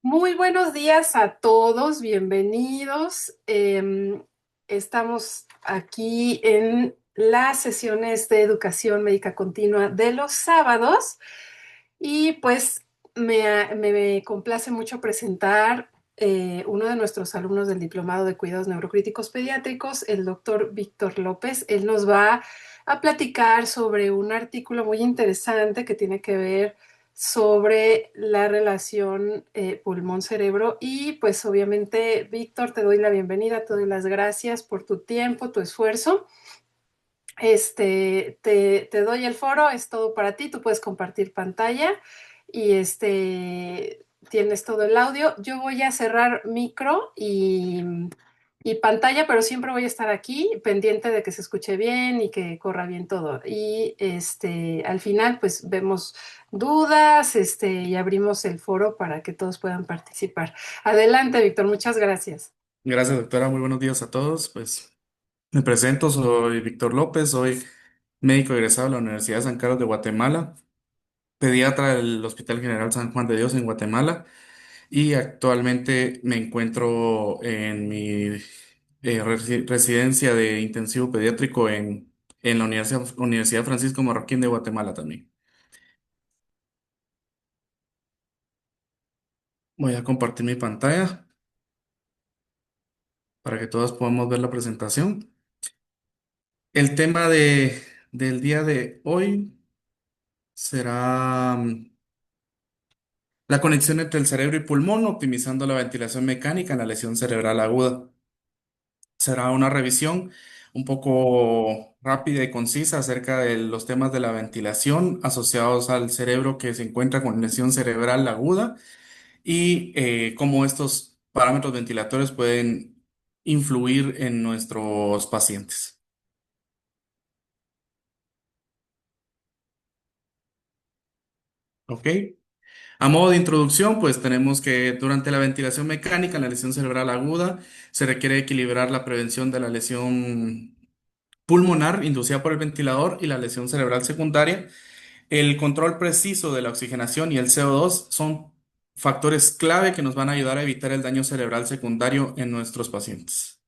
Muy buenos días a todos, bienvenidos. Estamos aquí en las sesiones de educación médica continua de los sábados y pues me complace mucho presentar uno de nuestros alumnos del Diplomado de Cuidados Neurocríticos Pediátricos, el doctor Víctor López. Él nos va a platicar sobre un artículo muy interesante que tiene que ver sobre la relación pulmón-cerebro. Y pues obviamente, Víctor, te doy la bienvenida, te doy las gracias por tu tiempo, tu esfuerzo. Te doy el foro, es todo para ti, tú puedes compartir pantalla y tienes todo el audio. Yo voy a cerrar micro y pantalla, pero siempre voy a estar aquí pendiente de que se escuche bien y que corra bien todo. Y al final, pues vemos dudas, y abrimos el foro para que todos puedan participar. Adelante, Víctor, muchas gracias. Gracias, doctora. Muy buenos días a todos. Pues me presento, soy Víctor López, soy médico egresado de la Universidad de San Carlos de Guatemala, pediatra del Hospital General San Juan de Dios en Guatemala y actualmente me encuentro en mi residencia de intensivo pediátrico en la Universidad Francisco Marroquín de Guatemala también. Voy a compartir mi pantalla para que todos podamos ver la presentación. El tema del día de hoy será la conexión entre el cerebro y pulmón, optimizando la ventilación mecánica en la lesión cerebral aguda. Será una revisión un poco rápida y concisa acerca de los temas de la ventilación asociados al cerebro que se encuentra con lesión cerebral aguda y cómo estos parámetros ventilatorios pueden influir en nuestros pacientes. ¿Ok? A modo de introducción, pues tenemos que durante la ventilación mecánica en la lesión cerebral aguda se requiere equilibrar la prevención de la lesión pulmonar inducida por el ventilador y la lesión cerebral secundaria. El control preciso de la oxigenación y el CO2 son factores clave que nos van a ayudar a evitar el daño cerebral secundario en nuestros pacientes.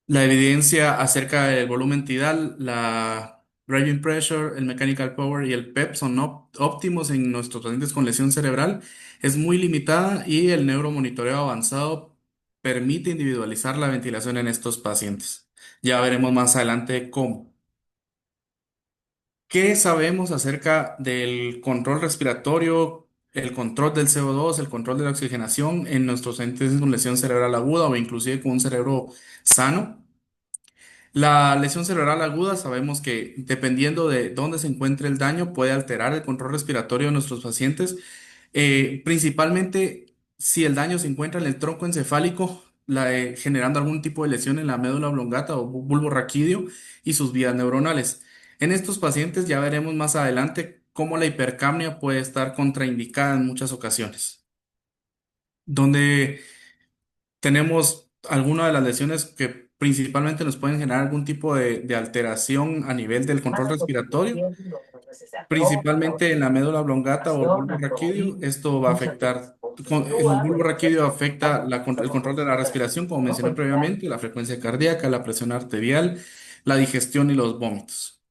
La evidencia acerca del volumen tidal, la driving pressure, el mechanical power y el PEP son óptimos en nuestros pacientes con lesión cerebral. Es muy limitada y el neuromonitoreo avanzado permite individualizar la ventilación en estos pacientes. Ya veremos más adelante cómo. ¿Qué sabemos acerca del control respiratorio, el control del CO2, el control de la oxigenación en nuestros pacientes con lesión cerebral aguda o inclusive con un cerebro sano? La lesión cerebral aguda sabemos que dependiendo de dónde se encuentre el daño puede alterar el control respiratorio de nuestros pacientes, principalmente si el daño se encuentra en el tronco encefálico, generando algún tipo de lesión en la médula oblongata o bulbo raquídeo y sus vías neuronales. En estos pacientes ya veremos más adelante cómo la hipercapnia puede estar contraindicada en muchas ocasiones, donde tenemos algunas de las lesiones que principalmente nos pueden generar algún tipo de alteración a nivel del control respiratorio, principalmente en la médula oblongata o el bulbo raquídeo. Esto va a afectar, el bulbo raquídeo afecta el control de la respiración, como mencioné previamente, la frecuencia cardíaca, la presión arterial, la digestión y los vómitos.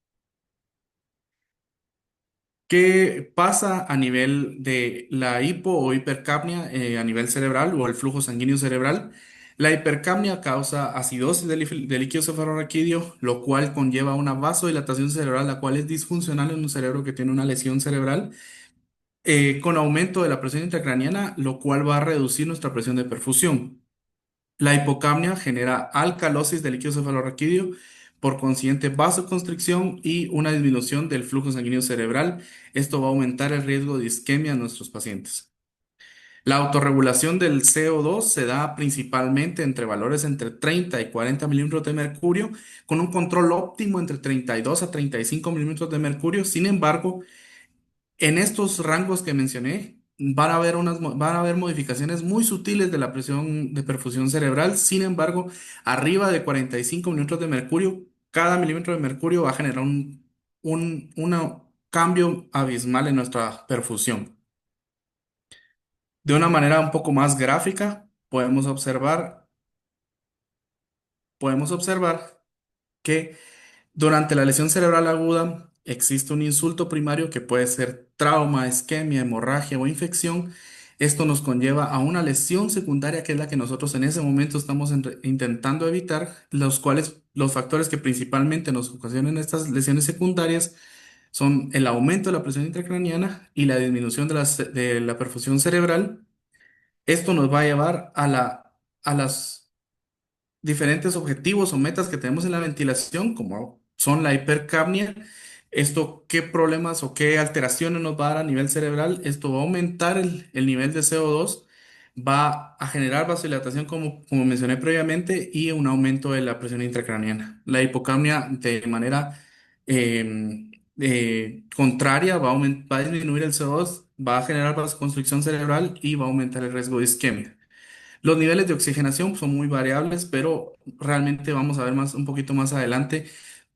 ¿Qué pasa a nivel de la hipo o hipercapnia a nivel cerebral o el flujo sanguíneo cerebral? La hipercapnia causa acidosis del líquido cefalorraquídeo, lo cual conlleva una vasodilatación cerebral, la cual es disfuncional en un cerebro que tiene una lesión cerebral, con aumento de la presión intracraniana, lo cual va a reducir nuestra presión de perfusión. La hipocapnia genera alcalosis del líquido cefalorraquídeo, por consiguiente vasoconstricción y una disminución del flujo sanguíneo cerebral. Esto va a aumentar el riesgo de isquemia en nuestros pacientes. La autorregulación del CO2 se da principalmente entre valores entre 30 y 40 milímetros de mercurio, con un control óptimo entre 32 a 35 milímetros de mercurio. Sin embargo, en estos rangos que mencioné, van a haber modificaciones muy sutiles de la presión de perfusión cerebral. Sin embargo, arriba de 45 milímetros de mercurio, cada milímetro de mercurio va a generar un cambio abismal en nuestra perfusión. De una manera un poco más gráfica, podemos observar que durante la lesión cerebral aguda existe un insulto primario que puede ser trauma, isquemia, hemorragia o infección. Esto nos conlleva a una lesión secundaria que es la que nosotros en ese momento estamos intentando evitar, los cuales los factores que principalmente nos ocasionan estas lesiones secundarias son el aumento de la presión intracraniana y la disminución de la perfusión cerebral. Esto nos va a llevar a las diferentes objetivos o metas que tenemos en la ventilación, como son la hipercapnia. Esto, ¿qué problemas o qué alteraciones nos va a dar a nivel cerebral? Esto va a aumentar el nivel de CO2, va a generar vasodilatación, como mencioné previamente, y un aumento de la presión intracraniana. La hipocapnia, de manera contraria, va a disminuir el CO2, va a generar vasoconstricción cerebral y va a aumentar el riesgo de isquemia. Los niveles de oxigenación son muy variables, pero realmente vamos a ver un poquito más adelante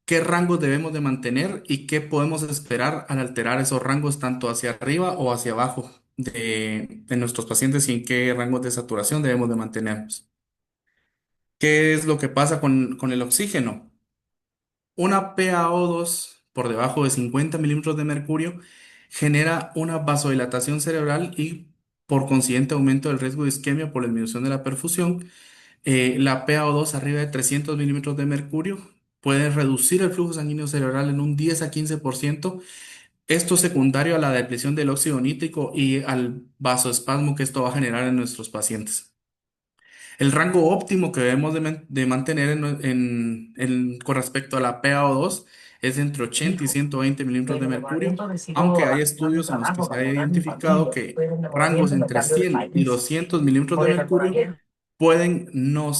qué rangos debemos de mantener y qué podemos esperar al alterar esos rangos tanto hacia arriba o hacia abajo de nuestros pacientes y en qué rangos de saturación debemos de mantenernos. ¿Qué es lo que pasa con el oxígeno? Una PaO2 por debajo de 50 milímetros de mercurio genera una vasodilatación cerebral y por consiguiente aumento del riesgo de isquemia por la disminución de la perfusión. La PaO2 arriba de 300 milímetros de mercurio puede reducir el flujo sanguíneo cerebral en un 10 a 15%. Esto secundario a la depresión del óxido nítrico y al vasoespasmo que esto va a generar en nuestros pacientes. El rango óptimo que debemos de mantener con respecto a la PaO2 es entre 80 y Hijo, 120 milímetros de pero mercurio, habiendo aunque decidido hay abandonar mi estudios en los que trabajo se ha para quedarme identificado contigo, que estoy rangos enamoramiento, me entre cambio de 100 y país. 200 milímetros de Oiga, mercurio caballero, pueden no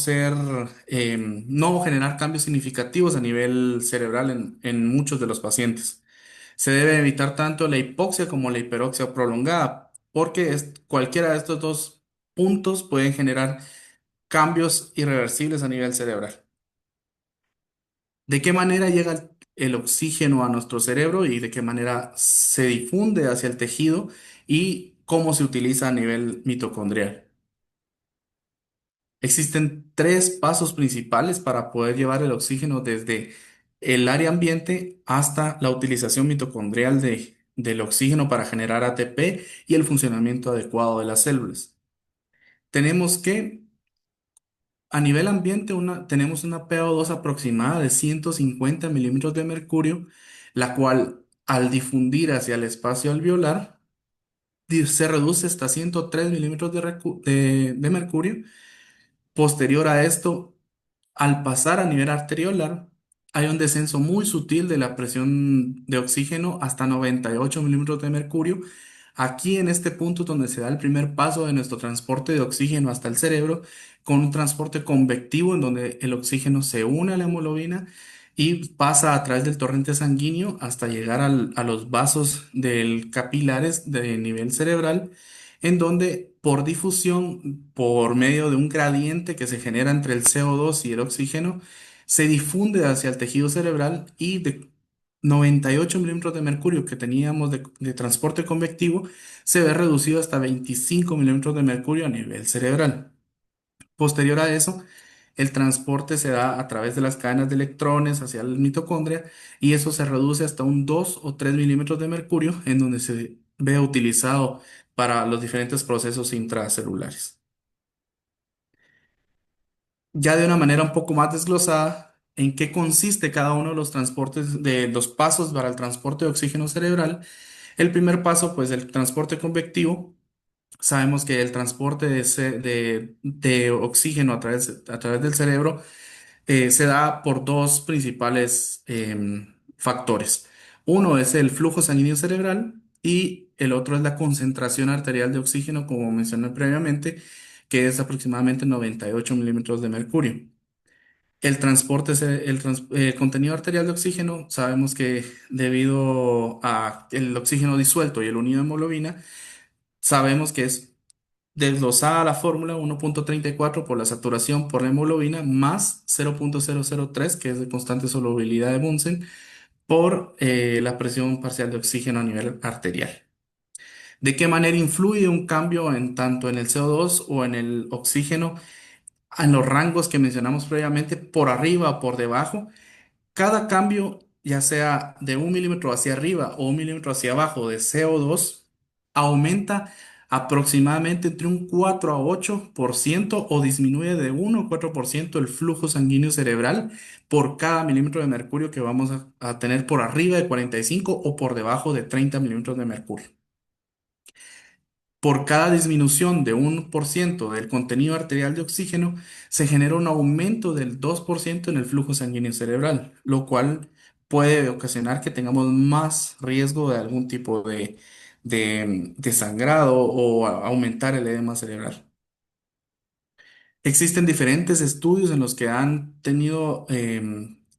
generar cambios significativos a nivel cerebral en muchos de los pacientes. Se debe evitar tanto la hipoxia como la hiperoxia prolongada, porque cualquiera de estos dos puntos pueden generar cambios irreversibles a nivel cerebral. ¿De qué manera llega el oxígeno a nuestro cerebro y de qué manera se difunde hacia el tejido y cómo se utiliza a nivel mitocondrial? Existen tres pasos principales para poder llevar el oxígeno desde el área ambiente hasta la utilización mitocondrial del oxígeno para generar ATP y el funcionamiento adecuado de las células. Tenemos que A nivel ambiente tenemos una PaO2 aproximada de 150 milímetros de mercurio, la cual al difundir hacia el espacio alveolar se reduce hasta 103 milímetros de mercurio. Posterior a esto, al pasar a nivel arteriolar, hay un descenso muy sutil de la presión de oxígeno hasta 98 milímetros de mercurio. Aquí en este punto es donde se da el primer paso de nuestro transporte de oxígeno hasta el cerebro, con un transporte convectivo en donde el oxígeno se une a la hemoglobina y pasa a través del torrente sanguíneo hasta llegar a los vasos del capilares de nivel cerebral, en donde por difusión, por medio de un gradiente que se genera entre el CO2 y el oxígeno, se difunde hacia el tejido cerebral y de 98 milímetros de mercurio que teníamos de transporte convectivo se ve reducido hasta 25 milímetros de mercurio a nivel cerebral. Posterior a eso, el transporte se da a través de las cadenas de electrones hacia la mitocondria y eso se reduce hasta un 2 o 3 milímetros de mercurio en donde se ve utilizado para los diferentes procesos intracelulares. Ya de una manera un poco más desglosada, ¿en qué consiste cada uno de los transportes, de los pasos para el transporte de oxígeno cerebral? El primer paso, pues el transporte convectivo. Sabemos que el transporte de oxígeno a través del cerebro se da por dos principales factores. Uno es el flujo sanguíneo cerebral y el otro es la concentración arterial de oxígeno, como mencioné previamente, que es aproximadamente 98 milímetros de mercurio. El contenido arterial de oxígeno, sabemos que debido a el oxígeno disuelto y el unido de hemoglobina, sabemos que es desglosada la fórmula 1,34 por la saturación por la hemoglobina más 0,003, que es de constante solubilidad de Bunsen, por la presión parcial de oxígeno a nivel arterial. ¿De qué manera influye un cambio en tanto en el CO2 o en el oxígeno en los rangos que mencionamos previamente, por arriba o por debajo? Cada cambio, ya sea de 1 milímetro hacia arriba o 1 milímetro hacia abajo de CO2, aumenta aproximadamente entre un 4 a 8% o disminuye de 1 a 4% el flujo sanguíneo cerebral por cada milímetro de mercurio que vamos a tener por arriba de 45 o por debajo de 30 milímetros de mercurio. Por cada disminución de 1% del contenido arterial de oxígeno, se genera un aumento del 2% en el flujo sanguíneo cerebral, lo cual puede ocasionar que tengamos más riesgo de algún tipo de sangrado o aumentar el edema cerebral. Existen diferentes estudios en los que han tenido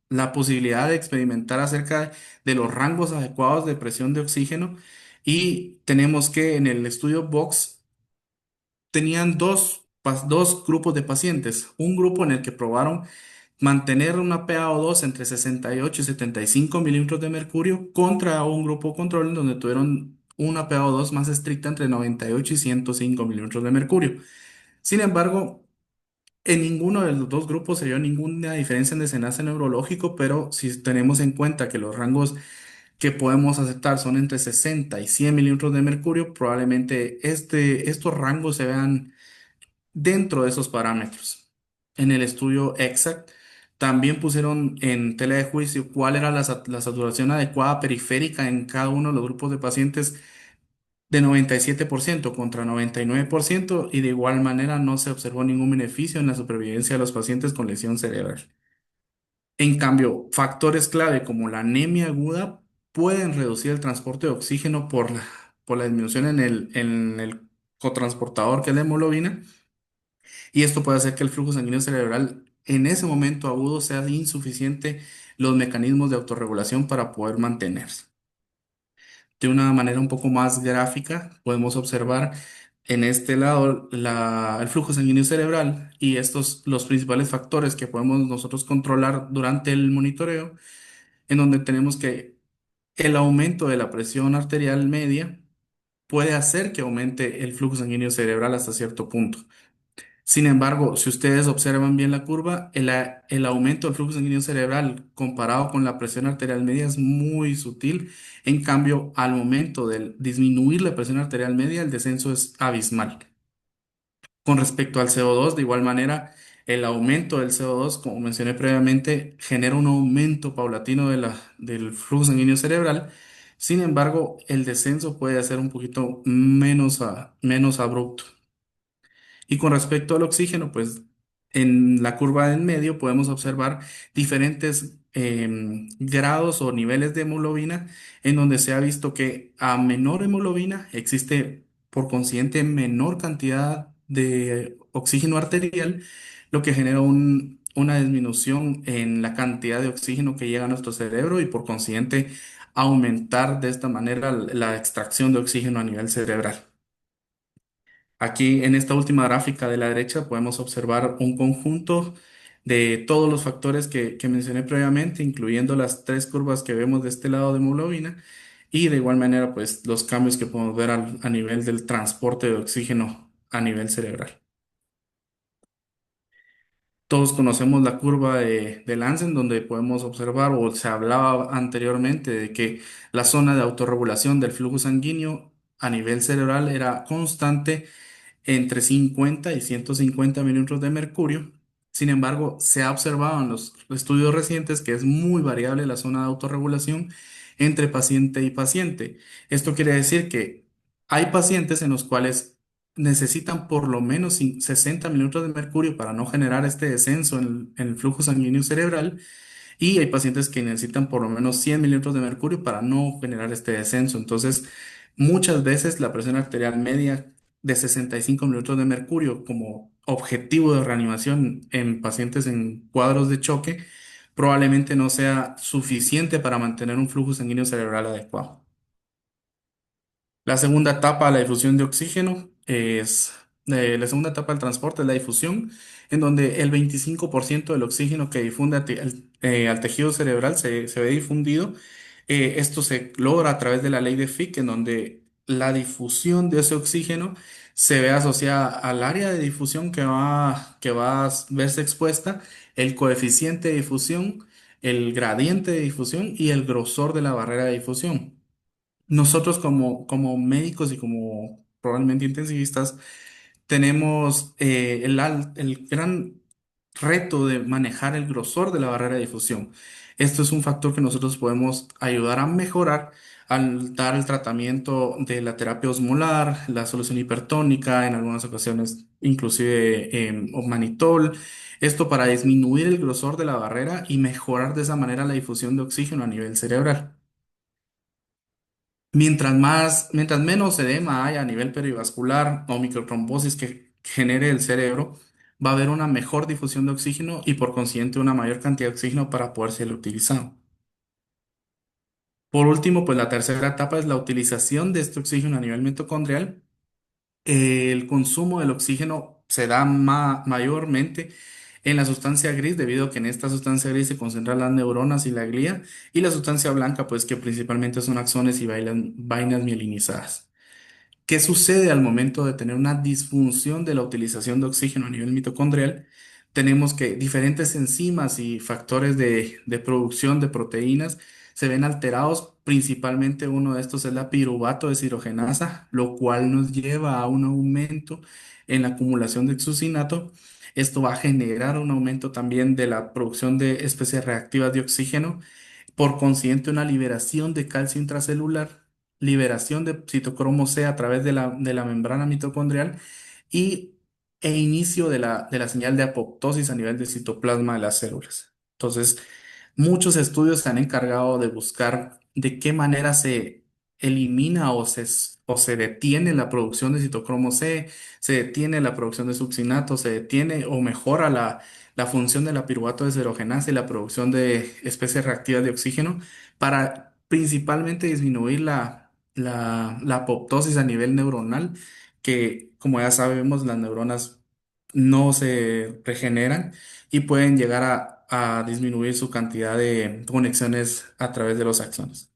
la posibilidad de experimentar acerca de los rangos adecuados de presión de oxígeno, y tenemos que en el estudio Box tenían dos grupos de pacientes. Un grupo en el que probaron mantener una PaO2 entre 68 y 75 milímetros de mercurio contra un grupo control en donde tuvieron una PaO2 más estricta entre 98 y 105 milímetros de mercurio. Sin embargo, en ninguno de los dos grupos se vio ninguna diferencia en desenlace neurológico, pero si tenemos en cuenta que los rangos que podemos aceptar son entre 60 y 100 milímetros de mercurio, probablemente estos rangos se vean dentro de esos parámetros. En el estudio EXACT también pusieron en tela de juicio cuál era la saturación adecuada periférica en cada uno de los grupos de pacientes de 97% contra 99%, y de igual manera no se observó ningún beneficio en la supervivencia de los pacientes con lesión cerebral. En cambio, factores clave como la anemia aguda pueden reducir el transporte de oxígeno por la disminución en el cotransportador que es la hemoglobina, y esto puede hacer que el flujo sanguíneo cerebral en ese momento agudo sea insuficiente los mecanismos de autorregulación para poder mantenerse. De una manera un poco más gráfica, podemos observar en este lado el flujo sanguíneo cerebral y estos los principales factores que podemos nosotros controlar durante el monitoreo, en donde tenemos que el aumento de la presión arterial media puede hacer que aumente el flujo sanguíneo cerebral hasta cierto punto. Sin embargo, si ustedes observan bien la curva, el aumento del flujo sanguíneo cerebral comparado con la presión arterial media es muy sutil. En cambio, al momento de disminuir la presión arterial media, el descenso es abismal. Con respecto al CO2, de igual manera, el aumento del CO2, como mencioné previamente, genera un aumento paulatino del flujo sanguíneo cerebral. Sin embargo, el descenso puede ser un poquito menos abrupto. Y con respecto al oxígeno, pues en la curva en medio podemos observar diferentes grados o niveles de hemoglobina, en donde se ha visto que a menor hemoglobina existe por consiguiente menor cantidad de oxígeno arterial, lo que genera una disminución en la cantidad de oxígeno que llega a nuestro cerebro y por consiguiente aumentar de esta manera la extracción de oxígeno a nivel cerebral. Aquí en esta última gráfica de la derecha podemos observar un conjunto de todos los factores que mencioné previamente, incluyendo las tres curvas que vemos de este lado de hemoglobina, y de igual manera pues los cambios que podemos ver a nivel del transporte de oxígeno a nivel cerebral. Todos conocemos la curva de Lansen, donde podemos observar, o se hablaba anteriormente, de que la zona de autorregulación del flujo sanguíneo a nivel cerebral era constante entre 50 y 150 milímetros de mercurio. Sin embargo, se ha observado en los estudios recientes que es muy variable la zona de autorregulación entre paciente y paciente. Esto quiere decir que hay pacientes en los cuales necesitan por lo menos 60 milímetros de mercurio para no generar este descenso en el flujo sanguíneo cerebral, y hay pacientes que necesitan por lo menos 100 milímetros de mercurio para no generar este descenso. Entonces, muchas veces la presión arterial media de 65 milímetros de mercurio como objetivo de reanimación en pacientes en cuadros de choque probablemente no sea suficiente para mantener un flujo sanguíneo cerebral adecuado. La segunda etapa, la difusión de oxígeno, la segunda etapa del transporte es la difusión, en donde el 25% del oxígeno que difunde al tejido cerebral se ve difundido. Esto se logra a través de la ley de Fick, en donde la difusión de ese oxígeno se ve asociada al área de difusión que va a verse expuesta, el coeficiente de difusión, el gradiente de difusión y el grosor de la barrera de difusión. Nosotros como médicos y como probablemente intensivistas tenemos el gran reto de manejar el grosor de la barrera de difusión. Esto es un factor que nosotros podemos ayudar a mejorar al dar el tratamiento de la terapia osmolar, la solución hipertónica, en algunas ocasiones inclusive o manitol. Esto para disminuir el grosor de la barrera y mejorar de esa manera la difusión de oxígeno a nivel cerebral. Mientras menos edema haya a nivel perivascular o microtrombosis que genere el cerebro, va a haber una mejor difusión de oxígeno y por consiguiente una mayor cantidad de oxígeno para poder ser utilizado. Por último, pues la tercera etapa es la utilización de este oxígeno a nivel mitocondrial. El consumo del oxígeno se da mayormente en la sustancia gris, debido a que en esta sustancia gris se concentran las neuronas y la glía, y la sustancia blanca, pues que principalmente son axones y vainas mielinizadas. ¿Qué sucede al momento de tener una disfunción de la utilización de oxígeno a nivel mitocondrial? Tenemos que diferentes enzimas y factores de producción de proteínas se ven alterados. Principalmente uno de estos es la piruvato deshidrogenasa, lo cual nos lleva a un aumento en la acumulación de exsucinato. Esto va a generar un aumento también de la producción de especies reactivas de oxígeno, por consiguiente una liberación de calcio intracelular, liberación de citocromo C a través de la membrana mitocondrial y, inicio de la señal de apoptosis a nivel del citoplasma de las células. Entonces, muchos estudios se han encargado de buscar de qué manera se elimina o se detiene la producción de citocromo C, se detiene la producción de succinato, se detiene o mejora la función de la piruvato desherogenasa y la producción de especies reactivas de oxígeno para principalmente disminuir la apoptosis a nivel neuronal, que como ya sabemos las neuronas no se regeneran y pueden llegar a disminuir su cantidad de conexiones a través de los axones.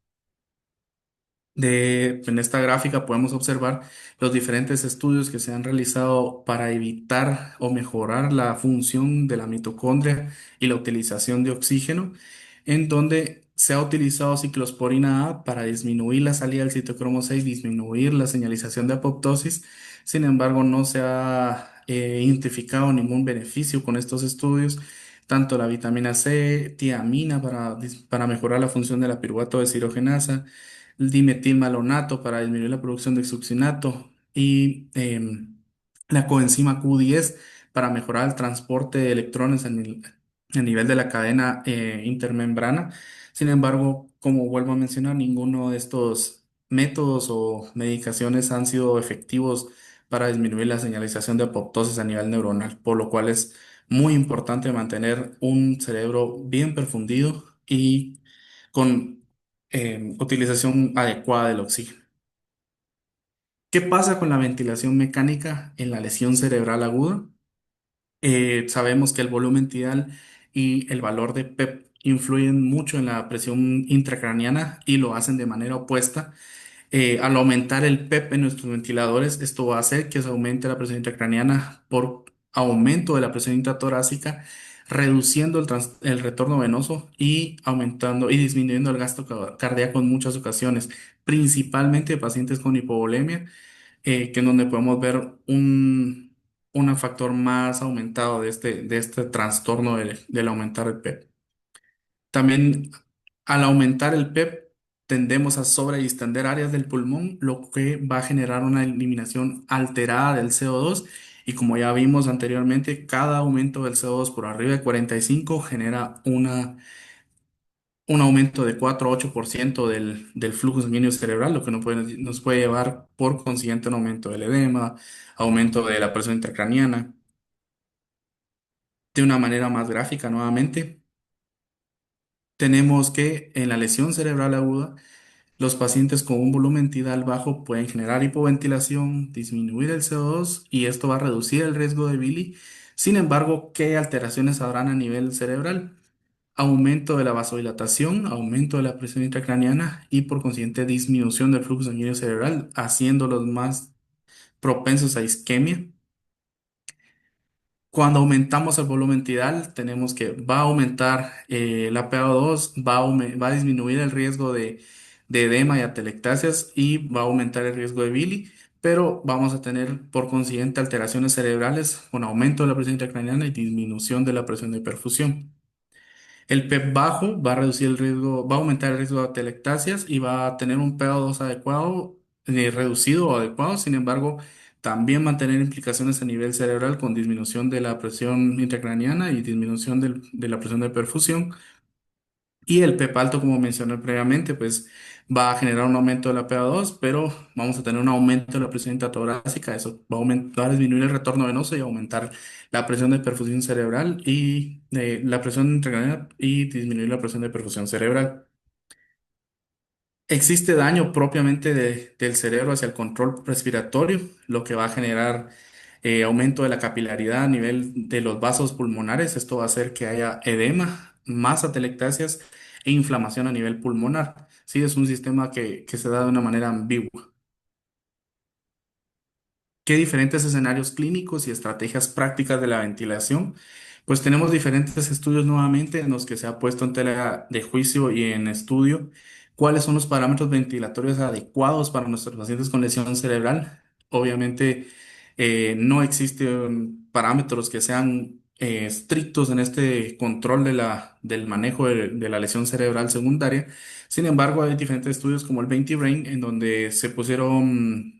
En esta gráfica podemos observar los diferentes estudios que se han realizado para evitar o mejorar la función de la mitocondria y la utilización de oxígeno, en donde se ha utilizado ciclosporina A para disminuir la salida del citocromo 6, disminuir la señalización de apoptosis. Sin embargo, no se ha identificado ningún beneficio con estos estudios. Tanto la vitamina C, tiamina para mejorar la función de la piruvato deshidrogenasa, el dimetilmalonato para disminuir la producción de succinato y la coenzima Q10 para mejorar el transporte de electrones a nivel de la cadena intermembrana. Sin embargo, como vuelvo a mencionar, ninguno de estos métodos o medicaciones han sido efectivos para disminuir la señalización de apoptosis a nivel neuronal, por lo cual es muy importante mantener un cerebro bien perfundido y con utilización adecuada del oxígeno. ¿Qué pasa con la ventilación mecánica en la lesión cerebral aguda? Sabemos que el volumen tidal y el valor de PEP influyen mucho en la presión intracraniana y lo hacen de manera opuesta. Al aumentar el PEP en nuestros ventiladores, esto va a hacer que se aumente la presión intracraniana por aumento de la presión intratorácica, reduciendo el retorno venoso y aumentando y disminuyendo el gasto cardíaco en muchas ocasiones, principalmente de pacientes con hipovolemia, que en donde podemos ver un factor más aumentado de este trastorno del aumentar el PEP. También al aumentar el PEP tendemos a sobredistender áreas del pulmón, lo que va a generar una eliminación alterada del CO2. Y como ya vimos anteriormente, cada aumento del CO2 por arriba de 45 genera un aumento de 4 a 8% del flujo sanguíneo cerebral, lo que nos puede llevar por consiguiente a un aumento del edema, aumento de la presión intracraniana. De una manera más gráfica, nuevamente, tenemos que en la lesión cerebral aguda, los pacientes con un volumen tidal bajo pueden generar hipoventilación, disminuir el CO2 y esto va a reducir el riesgo de Billy. Sin embargo, ¿qué alteraciones habrán a nivel cerebral? aumento de la vasodilatación, aumento de la presión intracraneana y por consiguiente disminución del flujo sanguíneo cerebral, haciéndolos más propensos a isquemia. Cuando aumentamos el volumen tidal, tenemos que va a aumentar la PaO2, va a disminuir el riesgo de edema y atelectasias y va a aumentar el riesgo de Billy, pero vamos a tener por consiguiente alteraciones cerebrales con aumento de la presión intracraniana y disminución de la presión de perfusión. El PEP bajo va a reducir el riesgo, va a aumentar el riesgo de atelectasias y va a tener un PaO2 adecuado, reducido o adecuado. Sin embargo, también mantener implicaciones a nivel cerebral con disminución de la presión intracraniana y disminución de la presión de perfusión. Y el PEP alto, como mencioné previamente, pues va a generar un aumento de la PaO2, pero vamos a tener un aumento de la presión intratorácica. Eso va a disminuir el retorno venoso y aumentar la presión de perfusión cerebral y la presión intracraniana y disminuir la presión de perfusión cerebral. Existe daño propiamente del cerebro hacia el control respiratorio, lo que va a generar aumento de la capilaridad a nivel de los vasos pulmonares. Esto va a hacer que haya edema, más atelectasias e inflamación a nivel pulmonar. Sí, es un sistema que se da de una manera ambigua. ¿Qué diferentes escenarios clínicos y estrategias prácticas de la ventilación? Pues tenemos diferentes estudios nuevamente en los que se ha puesto en tela de juicio y en estudio cuáles son los parámetros ventilatorios adecuados para nuestros pacientes con lesión cerebral. Obviamente no existen parámetros que sean estrictos en este control del manejo de la lesión cerebral secundaria. Sin embargo, hay diferentes estudios como el 20 Brain en donde se pusieron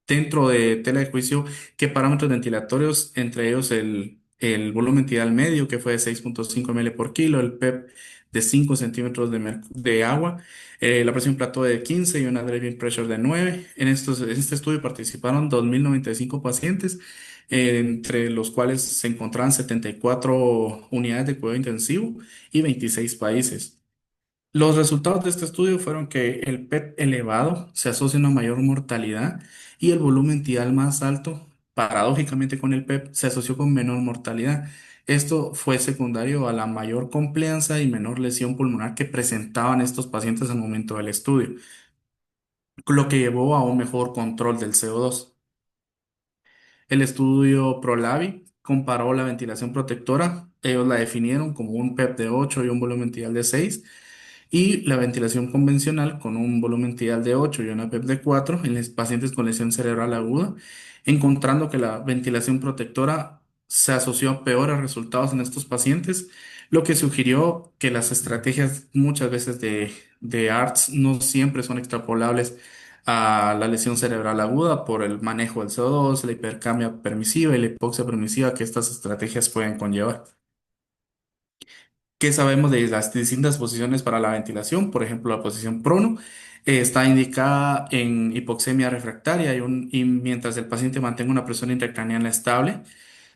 dentro de tela de juicio qué parámetros ventilatorios, entre ellos el volumen tidal medio, que fue de 6,5 ml por kilo, el PEP de 5 centímetros de agua, la presión plató de 15 y una driving pressure de 9. En este estudio participaron 2.095 pacientes, entre los cuales se encontraban 74 unidades de cuidado intensivo y 26 países. Los resultados de este estudio fueron que el PEP elevado se asocia a una mayor mortalidad y el volumen tidal más alto, paradójicamente con el PEP, se asoció con menor mortalidad. Esto fue secundario a la mayor complianza y menor lesión pulmonar que presentaban estos pacientes al momento del estudio, lo que llevó a un mejor control del CO2. El estudio ProLabi comparó la ventilación protectora, ellos la definieron como un PEP de 8 y un volumen tidal de 6 y la ventilación convencional con un volumen tidal de 8 y una PEP de 4 en los pacientes con lesión cerebral aguda, encontrando que la ventilación protectora se asoció a peores resultados en estos pacientes, lo que sugirió que las estrategias muchas veces de ARTS no siempre son extrapolables a la lesión cerebral aguda por el manejo del CO2, la hipercamia permisiva y la hipoxia permisiva que estas estrategias pueden conllevar. ¿Qué sabemos de las distintas posiciones para la ventilación? Por ejemplo, la posición prono está indicada en hipoxemia refractaria y mientras el paciente mantenga una presión intracraneal estable.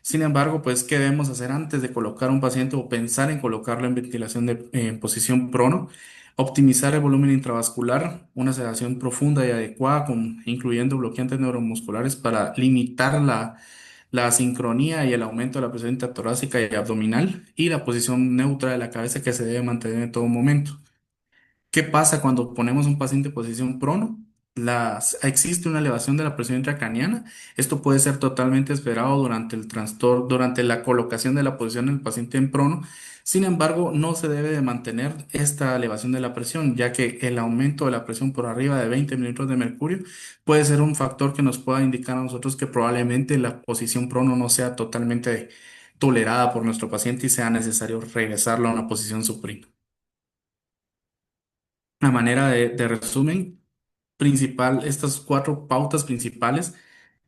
Sin embargo, pues, ¿qué debemos hacer antes de colocar un paciente o pensar en colocarlo en ventilación en posición prono? Optimizar el volumen intravascular, una sedación profunda y adecuada, incluyendo bloqueantes neuromusculares para limitar la sincronía y el aumento de la presión intertorácica y abdominal y la posición neutra de la cabeza que se debe mantener en todo momento. ¿Qué pasa cuando ponemos un paciente en posición prono? Existe una elevación de la presión intracraniana. Esto puede ser totalmente esperado durante el trastorno, durante la colocación de la posición del paciente en prono. Sin embargo, no se debe de mantener esta elevación de la presión, ya que el aumento de la presión por arriba de 20 milímetros de mercurio puede ser un factor que nos pueda indicar a nosotros que probablemente la posición prono no sea totalmente tolerada por nuestro paciente y sea necesario regresarlo a una posición supina. A manera de resumen, estas cuatro pautas principales,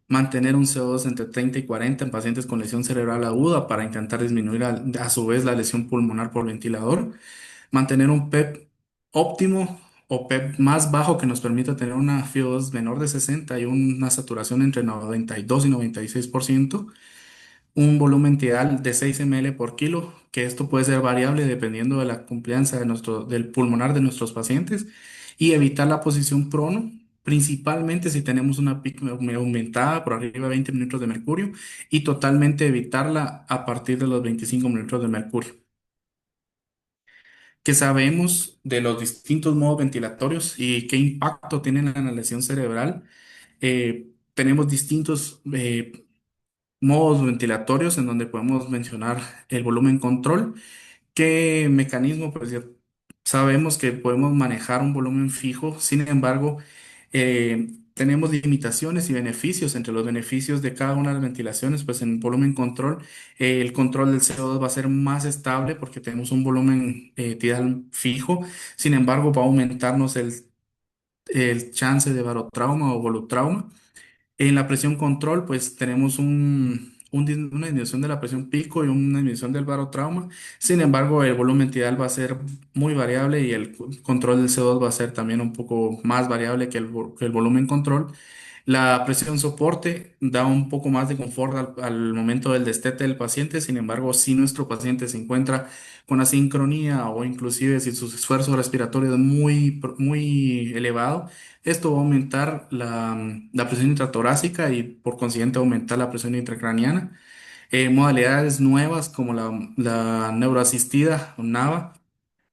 mantener un CO2 entre 30 y 40 en pacientes con lesión cerebral aguda para intentar disminuir a su vez la lesión pulmonar por ventilador, mantener un PEP óptimo o PEP más bajo que nos permita tener una FiO2 menor de 60 y una saturación entre 92 y 96%, un volumen tidal de 6 ml por kilo, que esto puede ser variable dependiendo de la complianza del pulmonar de nuestros pacientes, y evitar la posición prono, principalmente si tenemos una PIC aumentada por arriba de 20 milímetros de mercurio, y totalmente evitarla a partir de los 25 milímetros de mercurio. ¿Qué sabemos de los distintos modos ventilatorios y qué impacto tienen en la lesión cerebral? Tenemos distintos modos ventilatorios en donde podemos mencionar el volumen control. ¿Qué mecanismo? Pues ya sabemos que podemos manejar un volumen fijo, sin embargo, tenemos limitaciones y beneficios. Entre los beneficios de cada una de las ventilaciones, pues en volumen control, el control del CO2 va a ser más estable porque tenemos un volumen tidal fijo, sin embargo, va a aumentarnos el chance de barotrauma o volutrauma. En la presión control, pues tenemos una disminución de la presión pico y una disminución del barotrauma. Sin embargo, el volumen tidal va a ser muy variable y el control del CO2 va a ser también un poco más variable que que el volumen control. La presión soporte da un poco más de confort al momento del destete del paciente. Sin embargo, si nuestro paciente se encuentra con asincronía o inclusive si su esfuerzo respiratorio es muy elevado, esto va a aumentar la presión intratorácica y por consiguiente aumentar la presión intracraniana. Modalidades nuevas como la neuroasistida o NAVA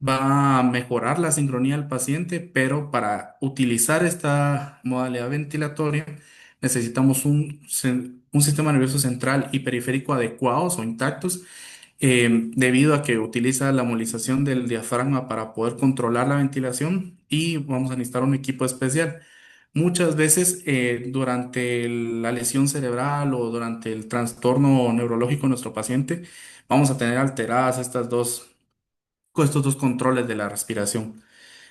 va a mejorar la sincronía del paciente, pero para utilizar esta modalidad ventilatoria necesitamos un sistema nervioso central y periférico adecuados o intactos, debido a que utiliza la movilización del diafragma para poder controlar la ventilación y vamos a necesitar un equipo especial. Muchas veces durante la lesión cerebral o durante el trastorno neurológico de nuestro paciente vamos a tener alteradas estos dos controles de la respiración.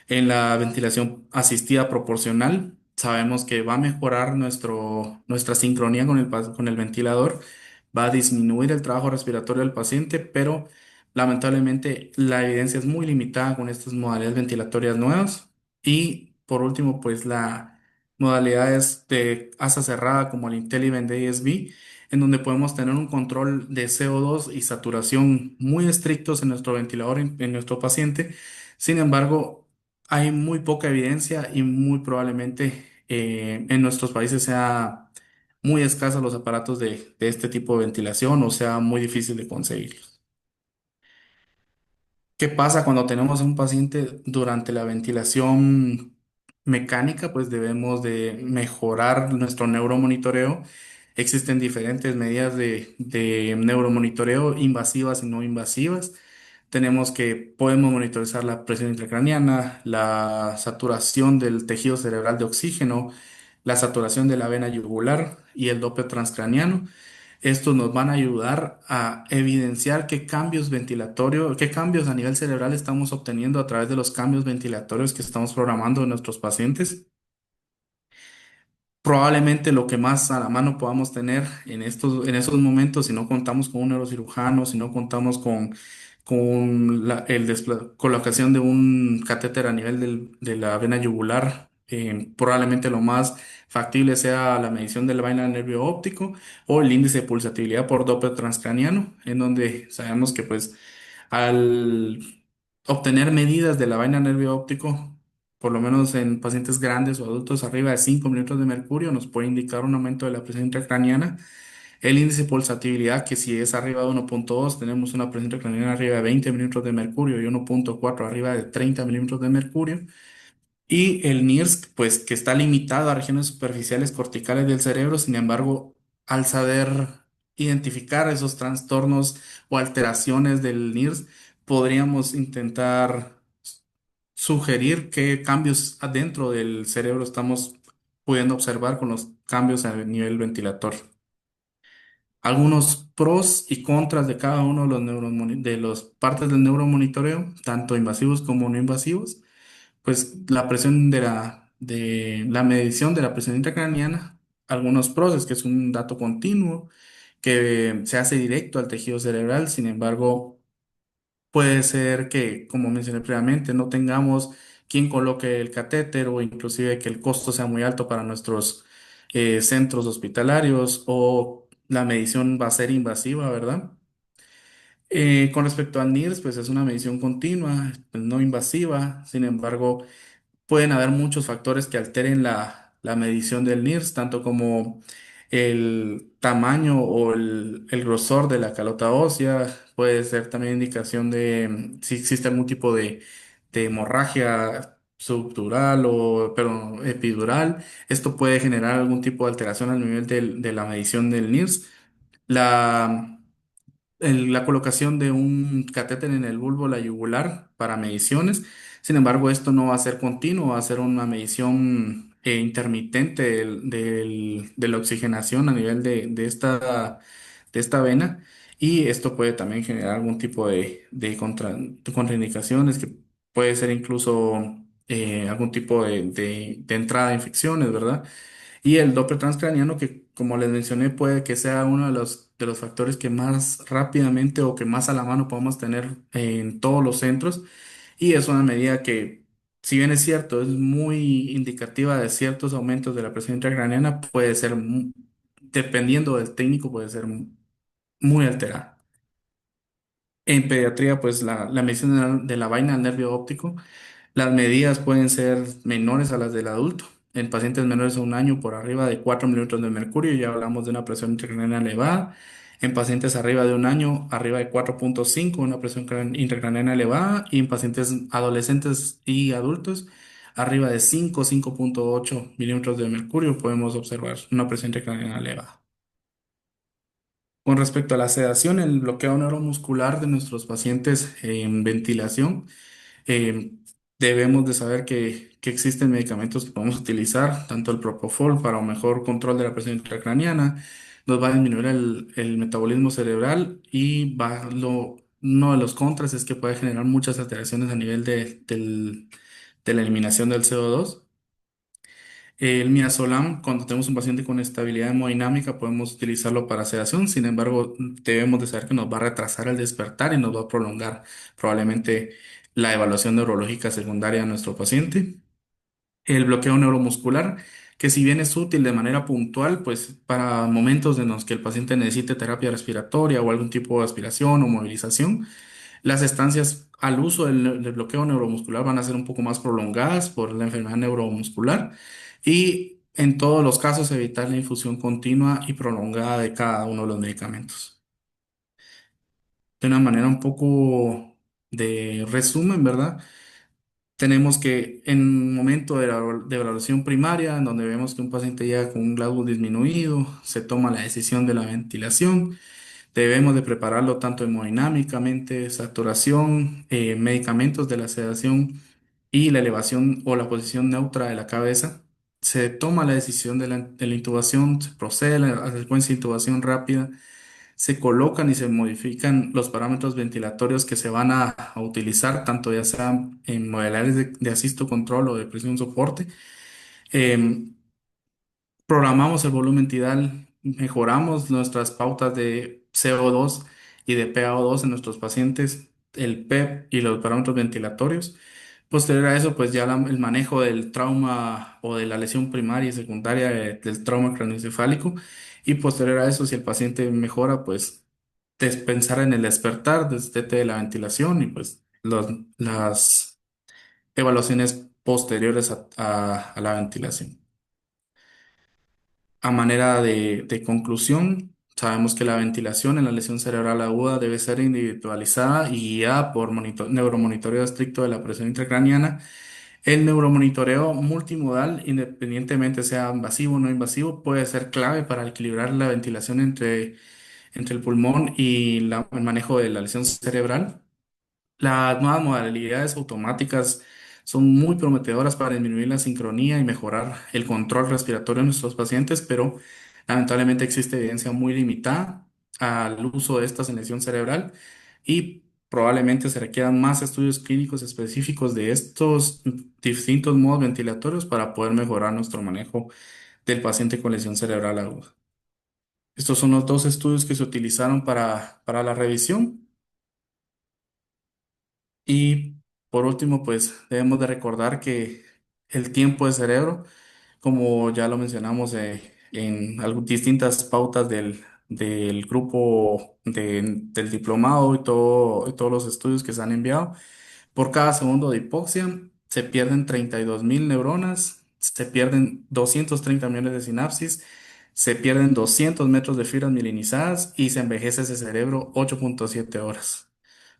En la ventilación asistida proporcional, sabemos que va a mejorar nuestra sincronía con con el ventilador, va a disminuir el trabajo respiratorio del paciente, pero lamentablemente la evidencia es muy limitada con estas modalidades ventilatorias nuevas. Y por último, pues la modalidades de asa cerrada como el IntelliVent ASB, en donde podemos tener un control de CO2 y saturación muy estrictos en nuestro ventilador, en nuestro paciente. Sin embargo, hay muy poca evidencia y muy probablemente en nuestros países sea muy escasos los aparatos de este tipo de ventilación o sea muy difícil de conseguirlos. ¿Qué pasa cuando tenemos a un paciente durante la ventilación mecánica? Pues debemos de mejorar nuestro neuromonitoreo. Existen diferentes medidas de neuromonitoreo invasivas y no invasivas. Podemos monitorizar la presión intracraniana, la saturación del tejido cerebral de oxígeno, la saturación de la vena yugular y el Doppler transcraniano. Estos nos van a ayudar a evidenciar qué cambios ventilatorios, qué cambios a nivel cerebral estamos obteniendo a través de los cambios ventilatorios que estamos programando en nuestros pacientes. Probablemente lo que más a la mano podamos tener en esos momentos, si no contamos con un neurocirujano, si no contamos con colocación de un catéter a nivel de la vena yugular, probablemente lo más factible sea la medición de la vaina del nervio óptico o el índice de pulsatividad por Doppler transcraniano, en donde sabemos que pues al obtener medidas de la vaina nervio óptico, por lo menos en pacientes grandes o adultos arriba de 5 milímetros de mercurio, nos puede indicar un aumento de la presión intracraniana. El índice de pulsatividad, que si es arriba de 1,2, tenemos una presión intracraniana arriba de 20 milímetros de mercurio y 1,4 arriba de 30 milímetros de mercurio. Y el NIRS, pues que está limitado a regiones superficiales corticales del cerebro, sin embargo, al saber identificar esos trastornos o alteraciones del NIRS, podríamos intentar sugerir qué cambios adentro del cerebro estamos pudiendo observar con los cambios a nivel ventilatorio. Algunos pros y contras de cada uno de de las partes del neuromonitoreo, tanto invasivos como no invasivos. Pues la presión de la medición de la presión intracraniana, algunos pros es que es un dato continuo que se hace directo al tejido cerebral. Sin embargo, puede ser que, como mencioné previamente, no tengamos quien coloque el catéter o inclusive que el costo sea muy alto para nuestros centros hospitalarios o la medición va a ser invasiva, ¿verdad? Con respecto al NIRS, pues es una medición continua, pues, no invasiva. Sin embargo, pueden haber muchos factores que alteren la medición del NIRS, tanto como El tamaño o el grosor de la calota ósea puede ser también indicación de si existe algún tipo de hemorragia subdural o perdón, epidural. Esto puede generar algún tipo de alteración al nivel de la medición del NIRS. La, la colocación de un catéter en el bulbo la yugular para mediciones. Sin embargo, esto no va a ser continuo, va a ser una medición intermitente de la oxigenación a nivel de esta vena. Y esto puede también generar algún tipo de contraindicaciones, que puede ser incluso algún tipo de entrada de infecciones, ¿verdad? Y el Doppler transcraniano, que como les mencioné, puede que sea uno de los factores que más rápidamente o que más a la mano podemos tener en todos los centros. Y es una medida que, si bien es cierto, es muy indicativa de ciertos aumentos de la presión intracraniana, puede ser, dependiendo del técnico, puede ser muy alterada. En pediatría, pues la medición de la vaina del nervio óptico. Las medidas pueden ser menores a las del adulto. En pacientes menores a un año por arriba de 4 milímetros de mercurio, ya hablamos de una presión intracraniana elevada. En pacientes arriba de un año, arriba de 4,5, una presión intracraniana elevada. Y en pacientes adolescentes y adultos, arriba de 5,8 milímetros de mercurio, podemos observar una presión intracraniana elevada. Con respecto a la sedación, el bloqueo neuromuscular de nuestros pacientes en ventilación, eh, debemos de saber que existen medicamentos que podemos utilizar, tanto el Propofol para un mejor control de la presión intracraniana, nos va a disminuir el metabolismo cerebral y uno de los contras es que puede generar muchas alteraciones a nivel de la eliminación del CO2. El midazolam, cuando tenemos un paciente con estabilidad hemodinámica, podemos utilizarlo para sedación. Sin embargo, debemos de saber que nos va a retrasar el despertar y nos va a prolongar probablemente la evaluación neurológica secundaria de nuestro paciente. El bloqueo neuromuscular, que si bien es útil de manera puntual, pues para momentos en los que el paciente necesite terapia respiratoria o algún tipo de aspiración o movilización, las estancias al uso del bloqueo neuromuscular van a ser un poco más prolongadas por la enfermedad neuromuscular y en todos los casos evitar la infusión continua y prolongada de cada uno de los medicamentos. De una manera un poco de resumen, ¿verdad? Tenemos que en un momento de evaluación primaria, en donde vemos que un paciente llega con un Glasgow disminuido, se toma la decisión de la ventilación. Debemos de prepararlo tanto hemodinámicamente, saturación, medicamentos de la sedación y la elevación o la posición neutra de la cabeza. Se toma la decisión de la intubación, se procede a la secuencia de intubación rápida, se colocan y se modifican los parámetros ventilatorios que se van a utilizar, tanto ya sean en modalidades de asisto control o de presión soporte. Em, Programamos el volumen tidal, mejoramos nuestras pautas de CO2 y de PaO2 en nuestros pacientes, el PEP y los parámetros ventilatorios. Posterior a eso, pues ya el manejo del trauma o de la lesión primaria y secundaria del trauma craneoencefálico. Y posterior a eso, si el paciente mejora, pues pensar en el despertar desde la ventilación y pues las evaluaciones posteriores a la ventilación. A manera de conclusión, sabemos que la ventilación en la lesión cerebral aguda debe ser individualizada y guiada por neuromonitoreo estricto de la presión intracraniana. El neuromonitoreo multimodal, independientemente sea invasivo o no invasivo, puede ser clave para equilibrar la ventilación entre el pulmón y el manejo de la lesión cerebral. Las nuevas modalidades automáticas son muy prometedoras para disminuir la sincronía y mejorar el control respiratorio de nuestros pacientes, pero lamentablemente existe evidencia muy limitada al uso de esta selección cerebral y probablemente se requieran más estudios clínicos específicos de estos distintos modos ventilatorios para poder mejorar nuestro manejo del paciente con lesión cerebral aguda. Estos son los dos estudios que se utilizaron para la revisión. Y por último, pues debemos de recordar que el tiempo de cerebro, como ya lo mencionamos en distintas pautas del grupo del diplomado y todos los estudios que se han enviado, por cada segundo de hipoxia se pierden 32.000 neuronas, se pierden 230 millones de sinapsis, se pierden 200 metros de fibras mielinizadas y se envejece ese cerebro 8.7 horas.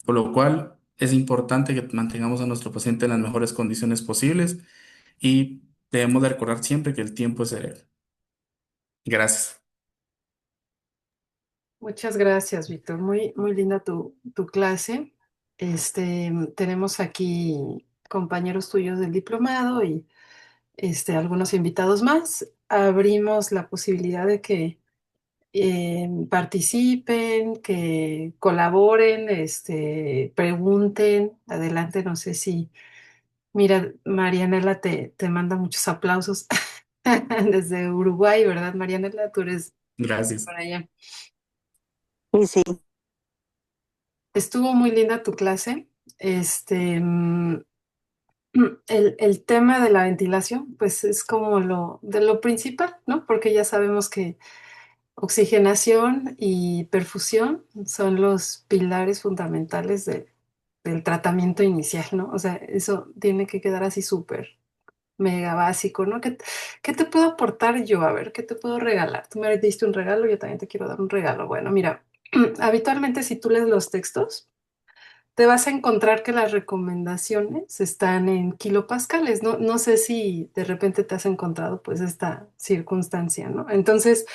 Por lo cual es importante que mantengamos a nuestro paciente en las mejores condiciones posibles y debemos de recordar siempre que el tiempo es cerebro. Gracias. Muchas gracias, Víctor. Muy, muy linda tu clase. Tenemos aquí compañeros tuyos del diplomado y algunos invitados más. Abrimos la posibilidad de que participen, que colaboren, pregunten. Adelante, no sé si, mira, Marianela te manda muchos aplausos desde Uruguay, ¿verdad, Marianela? Tú eres Gracias. para allá. Sí, sí. Estuvo muy linda tu clase. Este, mm, el tema de la ventilación, pues es como de lo principal, ¿no? Porque ya sabemos que oxigenación y perfusión son los pilares fundamentales del tratamiento inicial, ¿no? O sea, eso tiene que quedar así súper mega básico, ¿no? ¿Qué te puedo aportar yo? A ver, ¿qué te puedo regalar? Tú me diste un regalo, yo también te quiero dar un regalo. Bueno, mira, habitualmente si tú lees los textos, te vas a encontrar que las recomendaciones están en kilopascales, ¿no? No sé si de repente te has encontrado pues esta circunstancia, ¿no? Entonces,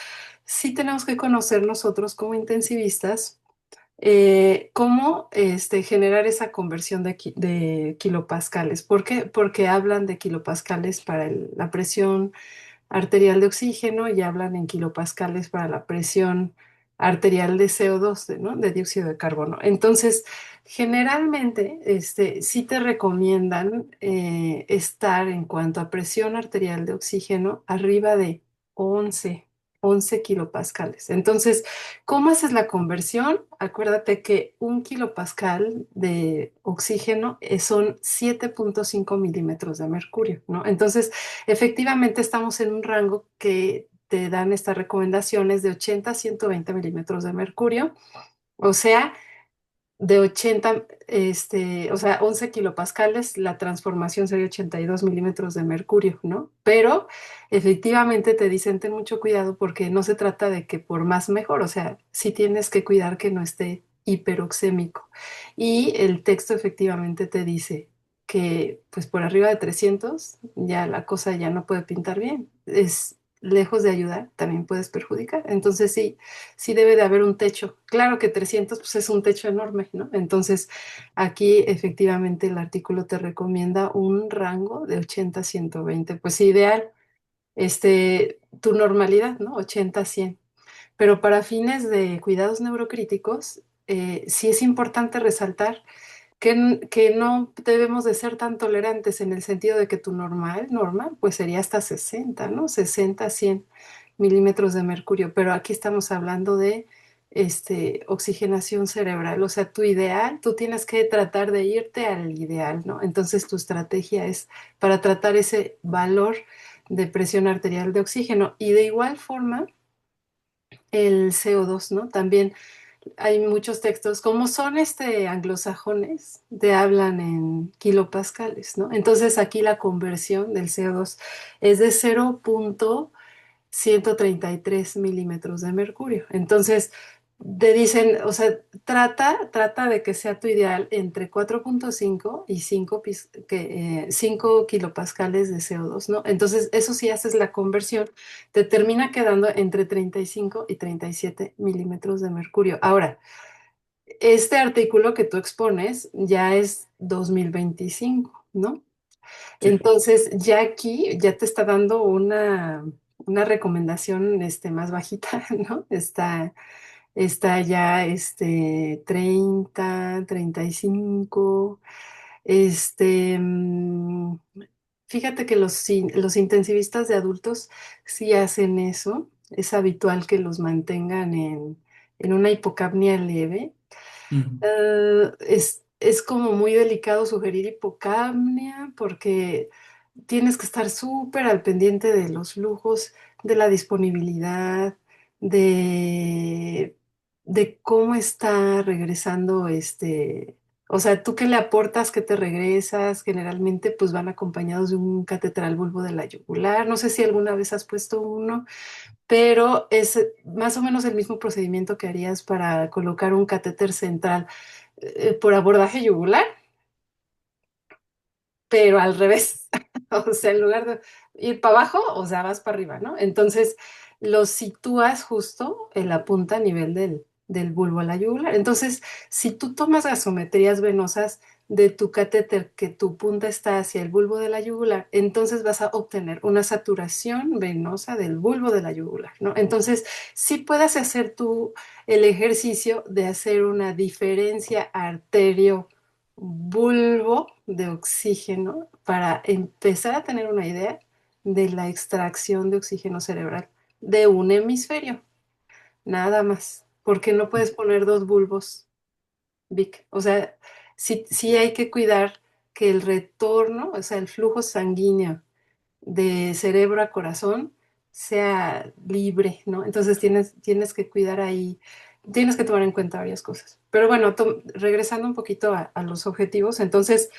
sí tenemos que conocer nosotros como intensivistas cómo generar esa conversión de kilopascales. ¿Por qué? Porque hablan de kilopascales para la presión arterial de oxígeno y hablan en kilopascales para la presión arterial de CO2, ¿no? De dióxido de carbono. Entonces, generalmente, sí te recomiendan estar en cuanto a presión arterial de oxígeno arriba de 11 11 kilopascales. Entonces, ¿cómo haces la conversión? Acuérdate que un kilopascal de oxígeno son 7.5 milímetros de mercurio, ¿no? Entonces, efectivamente, estamos en un rango que te dan estas recomendaciones de 80 a 120 milímetros de mercurio, o sea, de 80, o sea, 11 kilopascales, la transformación sería 82 milímetros de mercurio, ¿no? Pero efectivamente te dicen ten mucho cuidado porque no se trata de que por más mejor, o sea, sí tienes que cuidar que no esté hiperoxémico. Y el texto efectivamente te dice que pues por arriba de 300 ya la cosa ya no puede pintar bien. Es lejos de ayudar, también puedes perjudicar. Entonces sí, sí debe de haber un techo. Claro que 300 pues es un techo enorme, ¿no? Entonces aquí efectivamente el artículo te recomienda un rango de 80 a 120, pues ideal, tu normalidad, ¿no? 80 a 100. Pero para fines de cuidados neurocríticos, sí es importante resaltar que no debemos de ser tan tolerantes en el sentido de que tu normal, pues sería hasta 60, ¿no? 60 100 milímetros de mercurio, pero aquí estamos hablando de oxigenación cerebral, o sea, tu ideal, tú tienes que tratar de irte al ideal, ¿no? Entonces tu estrategia es para tratar ese valor de presión arterial de oxígeno y de igual forma el CO2, ¿no? También hay muchos textos, como son anglosajones, te hablan en kilopascales, ¿no? Entonces aquí la conversión del CO2 es de 0.133 milímetros de mercurio. Entonces, te dicen, o sea, trata de que sea tu ideal entre 4.5 y 5 kilopascales de CO2, ¿no? Entonces, eso si haces la conversión, te termina quedando entre 35 y 37 milímetros de mercurio. Ahora, este artículo que tú expones ya es 2025, ¿no? Sí. Entonces, ya aquí ya te está dando una recomendación más bajita, ¿no? Está ya 30, 35. Este, mm, Fíjate que los intensivistas de adultos sí hacen eso. Es habitual que los mantengan en una hipocapnia leve. Ujú. Es como muy delicado sugerir hipocapnia porque tienes que estar súper al pendiente de los flujos, de la disponibilidad, de, de cómo está regresando O sea, ¿tú qué le aportas, qué te regresas? Generalmente pues van acompañados de un catéter al bulbo de la yugular. No sé si alguna vez has puesto uno, pero es más o menos el mismo procedimiento que harías para colocar un catéter central por abordaje yugular, pero al revés. O sea, en lugar de ir para abajo, o sea, vas para arriba, ¿no? Entonces, lo sitúas justo en la punta a nivel del bulbo a la yugular. Entonces, si tú tomas gasometrías venosas de tu catéter, que tu punta está hacia el bulbo de la yugular, entonces vas a obtener una saturación venosa del bulbo de la yugular, ¿no? Entonces, sí puedes hacer tú el ejercicio de hacer una diferencia arterio bulbo de oxígeno para empezar a tener una idea de la extracción de oxígeno cerebral de un hemisferio, nada más, porque no puedes poner dos bulbos, Vic. O sea, sí hay que cuidar que el retorno, o sea, el flujo sanguíneo de cerebro a corazón sea libre, ¿no? Entonces tienes que cuidar ahí, tienes que tomar en cuenta varias cosas. Pero bueno, regresando un poquito a los objetivos, entonces,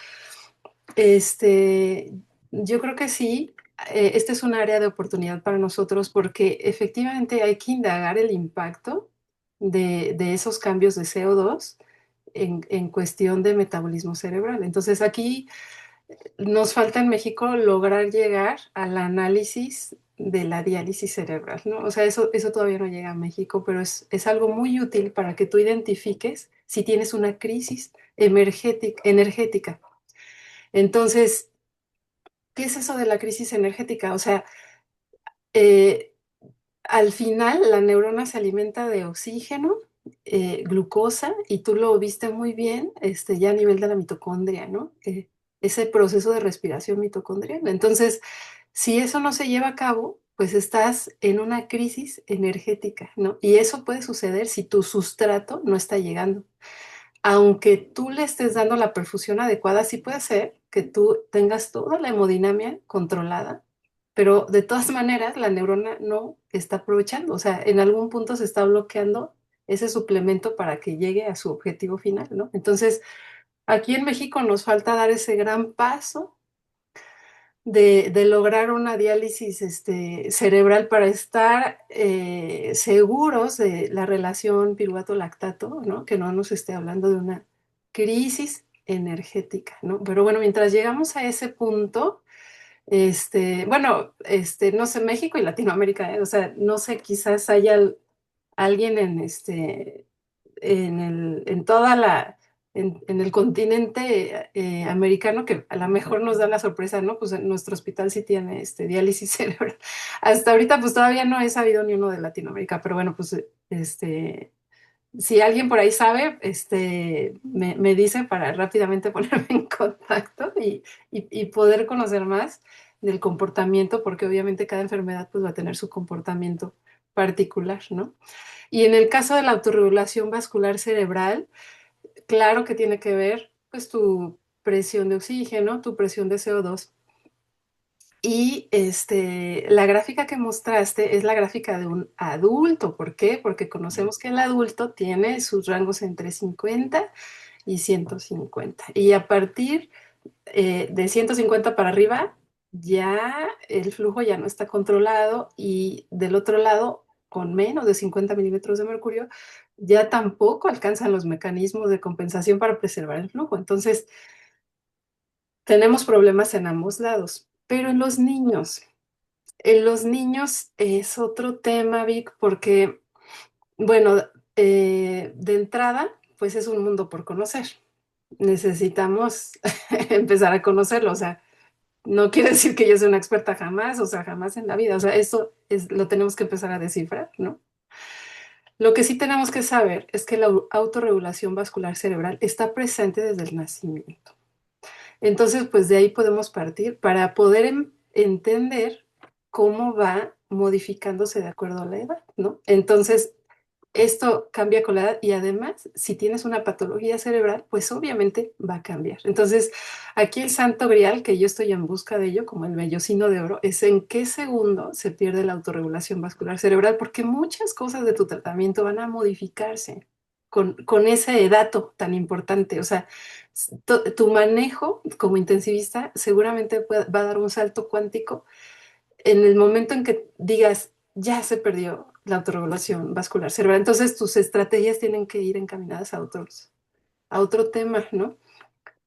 este, yo creo que sí, este es un área de oportunidad para nosotros porque efectivamente hay que indagar el impacto de esos cambios de CO2 en cuestión de metabolismo cerebral. Entonces aquí nos falta en México lograr llegar al análisis de la diálisis cerebral, ¿no? O sea, eso todavía no llega a México, pero es algo muy útil para que tú identifiques si tienes una crisis energética. Entonces, ¿qué es eso de la crisis energética? O sea, eh, al final la neurona se alimenta de oxígeno, glucosa, y tú lo viste muy bien, ya a nivel de la mitocondria, ¿no? Ese proceso de respiración mitocondrial. Entonces, si eso no se lleva a cabo, pues estás en una crisis energética, ¿no? Y eso puede suceder si tu sustrato no está llegando. Aunque tú le estés dando la perfusión adecuada, sí puede ser que tú tengas toda la hemodinamia controlada, pero de todas maneras la neurona no está aprovechando, o sea, en algún punto se está bloqueando ese suplemento para que llegue a su objetivo final, ¿no? Entonces, aquí en México nos falta dar ese gran paso de lograr una diálisis cerebral para estar seguros de la relación piruvato-lactato, ¿no? Que no nos esté hablando de una crisis energética, ¿no? Pero bueno, mientras llegamos a ese punto, bueno, no sé, México y Latinoamérica, o sea, no sé, quizás haya alguien en toda en el continente americano que a lo mejor nos da la sorpresa, ¿no? Pues en nuestro hospital sí tiene diálisis cerebral. Hasta ahorita pues todavía no he sabido ni uno de Latinoamérica, pero bueno, pues si alguien por ahí sabe, me dice para rápidamente ponerme en contacto y poder conocer más del comportamiento, porque obviamente cada enfermedad pues va a tener su comportamiento particular, ¿no? Y en el caso de la autorregulación vascular cerebral, claro que tiene que ver pues tu presión de oxígeno, tu presión de CO2. Y la gráfica que mostraste es la gráfica de un adulto. ¿Por qué? Porque conocemos que el adulto tiene sus rangos entre 50 y 150. Y a partir de 150 para arriba, ya el flujo ya no está controlado y del otro lado, con menos de 50 milímetros de mercurio, ya tampoco alcanzan los mecanismos de compensación para preservar el flujo. Entonces, tenemos problemas en ambos lados. Pero en los niños es otro tema, Vic, porque, bueno, de entrada, pues es un mundo por conocer. Necesitamos empezar a conocerlo, o sea, no quiere decir que yo sea una experta jamás, o sea, jamás en la vida. O sea, lo tenemos que empezar a descifrar, ¿no? Lo que sí tenemos que saber es que la autorregulación vascular cerebral está presente desde el nacimiento. Entonces, pues de ahí podemos partir para poder entender cómo va modificándose de acuerdo a la edad, ¿no? Entonces, esto cambia con la edad y además, si tienes una patología cerebral, pues obviamente va a cambiar. Entonces, aquí el santo grial, que yo estoy en busca de ello, como el vellocino de oro, es en qué segundo se pierde la autorregulación vascular cerebral, porque muchas cosas de tu tratamiento van a modificarse con ese dato tan importante. O sea, tu manejo como intensivista seguramente va a dar un salto cuántico en el momento en que digas, ya se perdió la autorregulación vascular cerebral. Entonces tus estrategias tienen que ir encaminadas a otro tema, ¿no?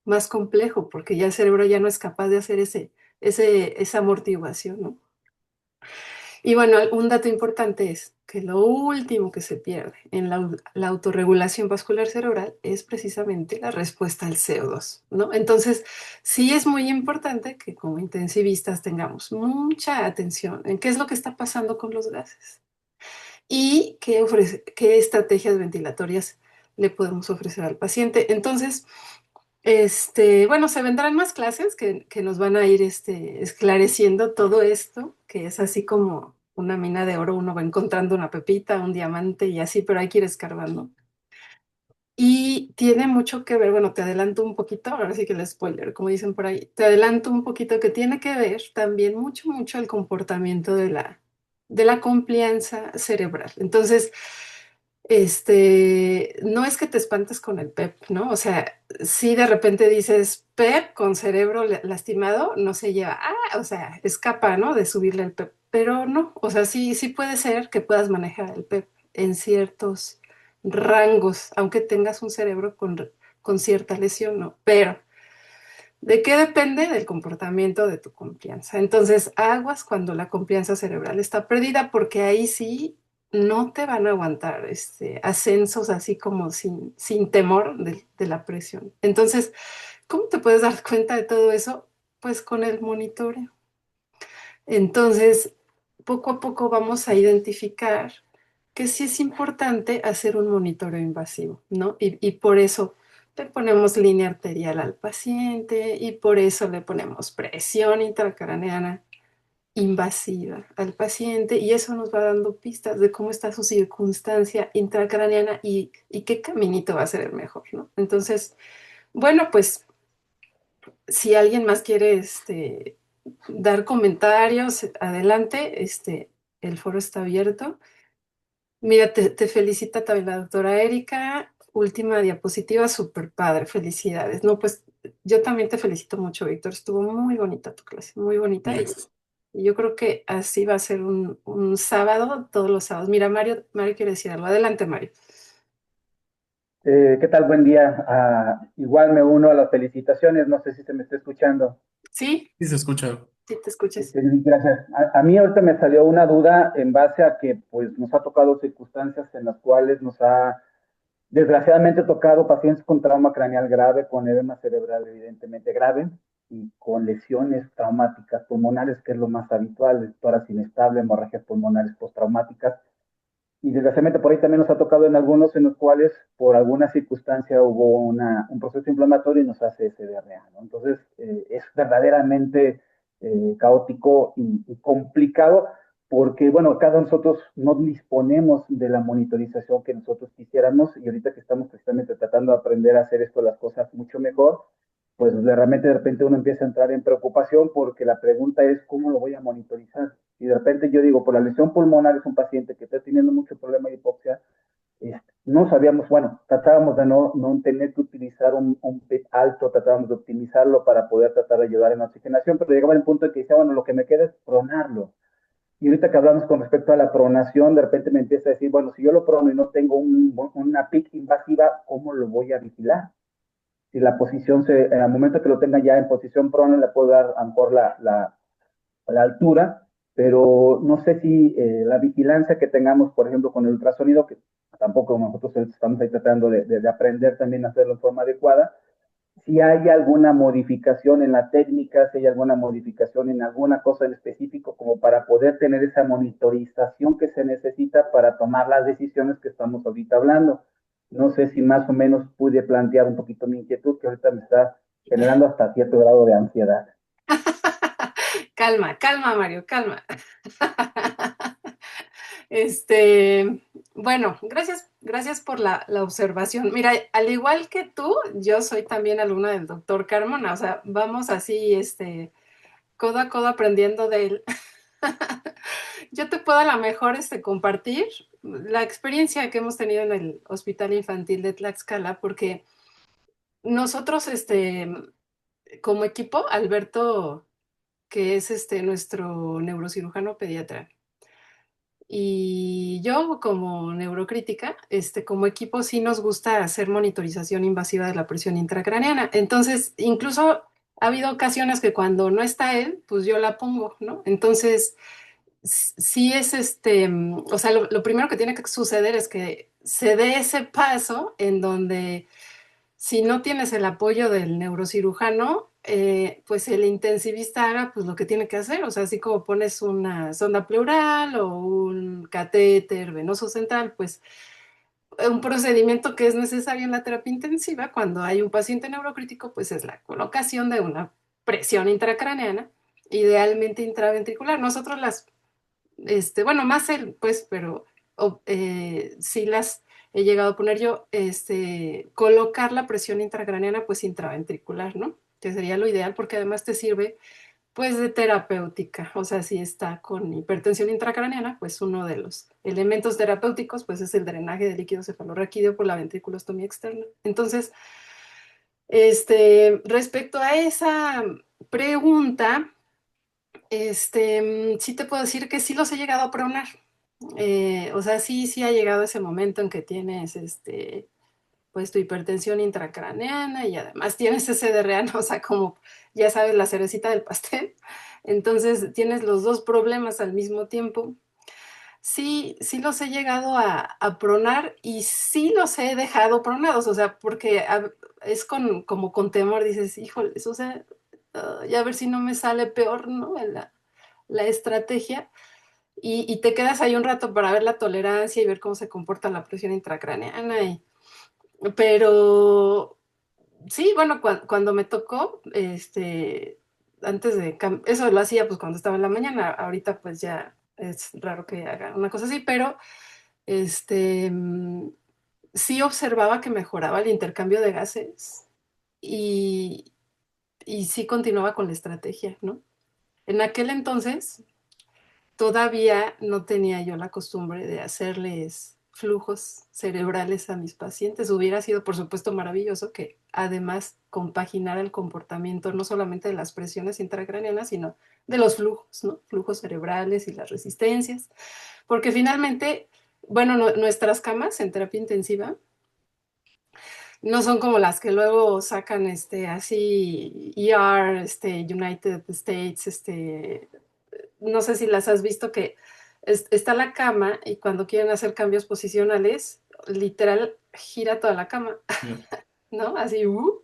Más complejo, porque ya el cerebro ya no es capaz de hacer esa amortiguación, ¿no? Y bueno, un dato importante es que lo último que se pierde en la autorregulación vascular cerebral es precisamente la respuesta al CO2, ¿no? Entonces, sí es muy importante que como intensivistas tengamos mucha atención en qué es lo que está pasando con los gases y qué estrategias ventilatorias le podemos ofrecer al paciente. Entonces, bueno, se vendrán más clases que nos van a ir esclareciendo todo esto, que es así como una mina de oro, uno va encontrando una pepita, un diamante y así, pero hay que ir escarbando. Y tiene mucho que ver, bueno, te adelanto un poquito, ahora sí que el spoiler, como dicen por ahí, te adelanto un poquito que tiene que ver también mucho el comportamiento de la complianza cerebral. Entonces, no es que te espantes con el PEP, ¿no? O sea, si de repente dices PEP con cerebro lastimado, no se lleva, o sea, es capaz, ¿no? De subirle el PEP, pero no, o sea, sí puede ser que puedas manejar el PEP en ciertos rangos, aunque tengas un cerebro con cierta lesión, ¿no? Pero, ¿de qué depende? Del comportamiento de tu complianza. Entonces, aguas cuando la complianza cerebral está perdida, porque ahí sí no te van a aguantar ascensos así como sin temor de la presión. Entonces, ¿cómo te puedes dar cuenta de todo eso? Pues con el monitoreo. Entonces, poco a poco vamos a identificar que sí es importante hacer un monitoreo invasivo, ¿no? Y por eso le ponemos línea arterial al paciente y por eso le ponemos presión intracraneana invasiva al paciente y eso nos va dando pistas de cómo está su circunstancia intracraneana y qué caminito va a ser el mejor, ¿no? Entonces, bueno, pues si alguien más quiere dar comentarios, adelante, el foro está abierto. Mira, te felicita también la doctora Erika. Última diapositiva, súper padre, felicidades. No, pues yo también te felicito mucho, Víctor. Estuvo muy bonita tu clase, muy bonita. Gracias. Y yo creo que así va a ser un sábado, todos los sábados. Mira, Mario quiere decir algo. Adelante, Mario. ¿Qué tal? Buen día. Igual me uno a las felicitaciones. No sé si se me está escuchando. Sí, Sí, se escucha. sí, te escuchas. Gracias. A mí ahorita me salió una duda en base a que pues nos ha tocado circunstancias en las cuales nos ha desgraciadamente tocado pacientes con trauma craneal grave, con edema cerebral evidentemente grave y con lesiones traumáticas pulmonares, que es lo más habitual, tórax inestable, hemorragias pulmonares postraumáticas. Y desgraciadamente por ahí también nos ha tocado en algunos en los cuales por alguna circunstancia hubo un proceso inflamatorio y nos hace SDRA, ¿no? Entonces es verdaderamente caótico y complicado porque, bueno, cada nosotros no disponemos de la monitorización que nosotros quisiéramos y ahorita que estamos precisamente tratando de aprender a hacer esto, las cosas mucho mejor, pues realmente de repente uno empieza a entrar en preocupación porque la pregunta es cómo lo voy a monitorizar. Y de repente yo digo, por la lesión pulmonar es un paciente que está teniendo mucho problema de hipoxia, no sabíamos, bueno, tratábamos de no tener que utilizar un PET alto, tratábamos de optimizarlo para poder tratar de ayudar en la oxigenación, pero llegaba el punto de que decía, bueno, lo que me queda es pronarlo. Y ahorita que hablamos con respecto a la pronación, de repente me empieza a decir, bueno, si yo lo prono y no tengo una PIC invasiva, ¿cómo lo voy a vigilar? Si la posición, al momento que lo tenga ya en posición prona, le puedo dar a lo mejor la altura, pero no sé si la vigilancia que tengamos, por ejemplo, con el ultrasonido, que tampoco nosotros estamos ahí tratando de aprender también a hacerlo en forma adecuada, si hay alguna modificación en la técnica, si hay alguna modificación en alguna cosa en específico, como para poder tener esa monitorización que se necesita para tomar las decisiones que estamos ahorita hablando. No sé si más o menos pude plantear un poquito mi inquietud, que ahorita me está generando hasta cierto grado de ansiedad. Calma, calma, Mario, calma. Este, bueno, gracias por la observación. Mira, al igual que tú, yo soy también alumna del doctor Carmona, o sea, vamos así, codo a codo aprendiendo de él. Yo te puedo a lo mejor compartir la experiencia que hemos tenido en el Hospital Infantil de Tlaxcala, porque nosotros, como equipo, Alberto, que es nuestro neurocirujano pediatra, y yo como neurocrítica, como equipo sí nos gusta hacer monitorización invasiva de la presión intracraneana. Entonces, incluso ha habido ocasiones que cuando no está él, pues yo la pongo, ¿no? Entonces, sí es o sea, lo primero que tiene que suceder es que se dé ese paso en donde si no tienes el apoyo del neurocirujano, pues el intensivista haga pues lo que tiene que hacer, o sea, así como pones una sonda pleural o un catéter venoso central, pues un procedimiento que es necesario en la terapia intensiva cuando hay un paciente neurocrítico, pues es la colocación de una presión intracraneana, idealmente intraventricular. Nosotros bueno, más él, pues, pero sí las he llegado a poner yo, colocar la presión intracraneana, pues, intraventricular, ¿no? Que sería lo ideal porque además te sirve, pues, de terapéutica. O sea, si está con hipertensión intracraneana, pues uno de los elementos terapéuticos, pues, es el drenaje de líquido cefalorraquídeo por la ventriculostomía externa. Entonces, respecto a esa pregunta, sí te puedo decir que sí los he llegado a pronar. O sea, sí ha llegado ese momento en que tienes pues tu hipertensión intracraneana y además tienes ese CDRA, ¿no? O sea, como ya sabes, la cerecita del pastel. Entonces tienes los dos problemas al mismo tiempo. Sí los he llegado a pronar y sí los he dejado pronados, o sea, porque es como con temor, dices, híjole, o sea, ya a ver si no me sale peor, ¿no? La estrategia. Y te quedas ahí un rato para ver la tolerancia y ver cómo se comporta la presión intracraneana. Pero sí, bueno, cuando me tocó, antes de eso lo hacía pues cuando estaba en la mañana, ahorita pues ya es raro que haga una cosa así, pero este, mm, sí observaba que mejoraba el intercambio de gases y, y sí continuaba con la estrategia, ¿no? En aquel entonces todavía no tenía yo la costumbre de hacerles flujos cerebrales a mis pacientes. Hubiera sido, por supuesto, maravilloso que además compaginara el comportamiento no solamente de las presiones intracraneanas, sino de los flujos, ¿no? Flujos cerebrales y las resistencias. Porque finalmente, bueno, nuestras camas en terapia intensiva no son como las que luego sacan así ER, United States, no sé si las has visto que está la cama y cuando quieren hacer cambios posicionales, literal gira toda la cama, Yeah. ¿no? Así, o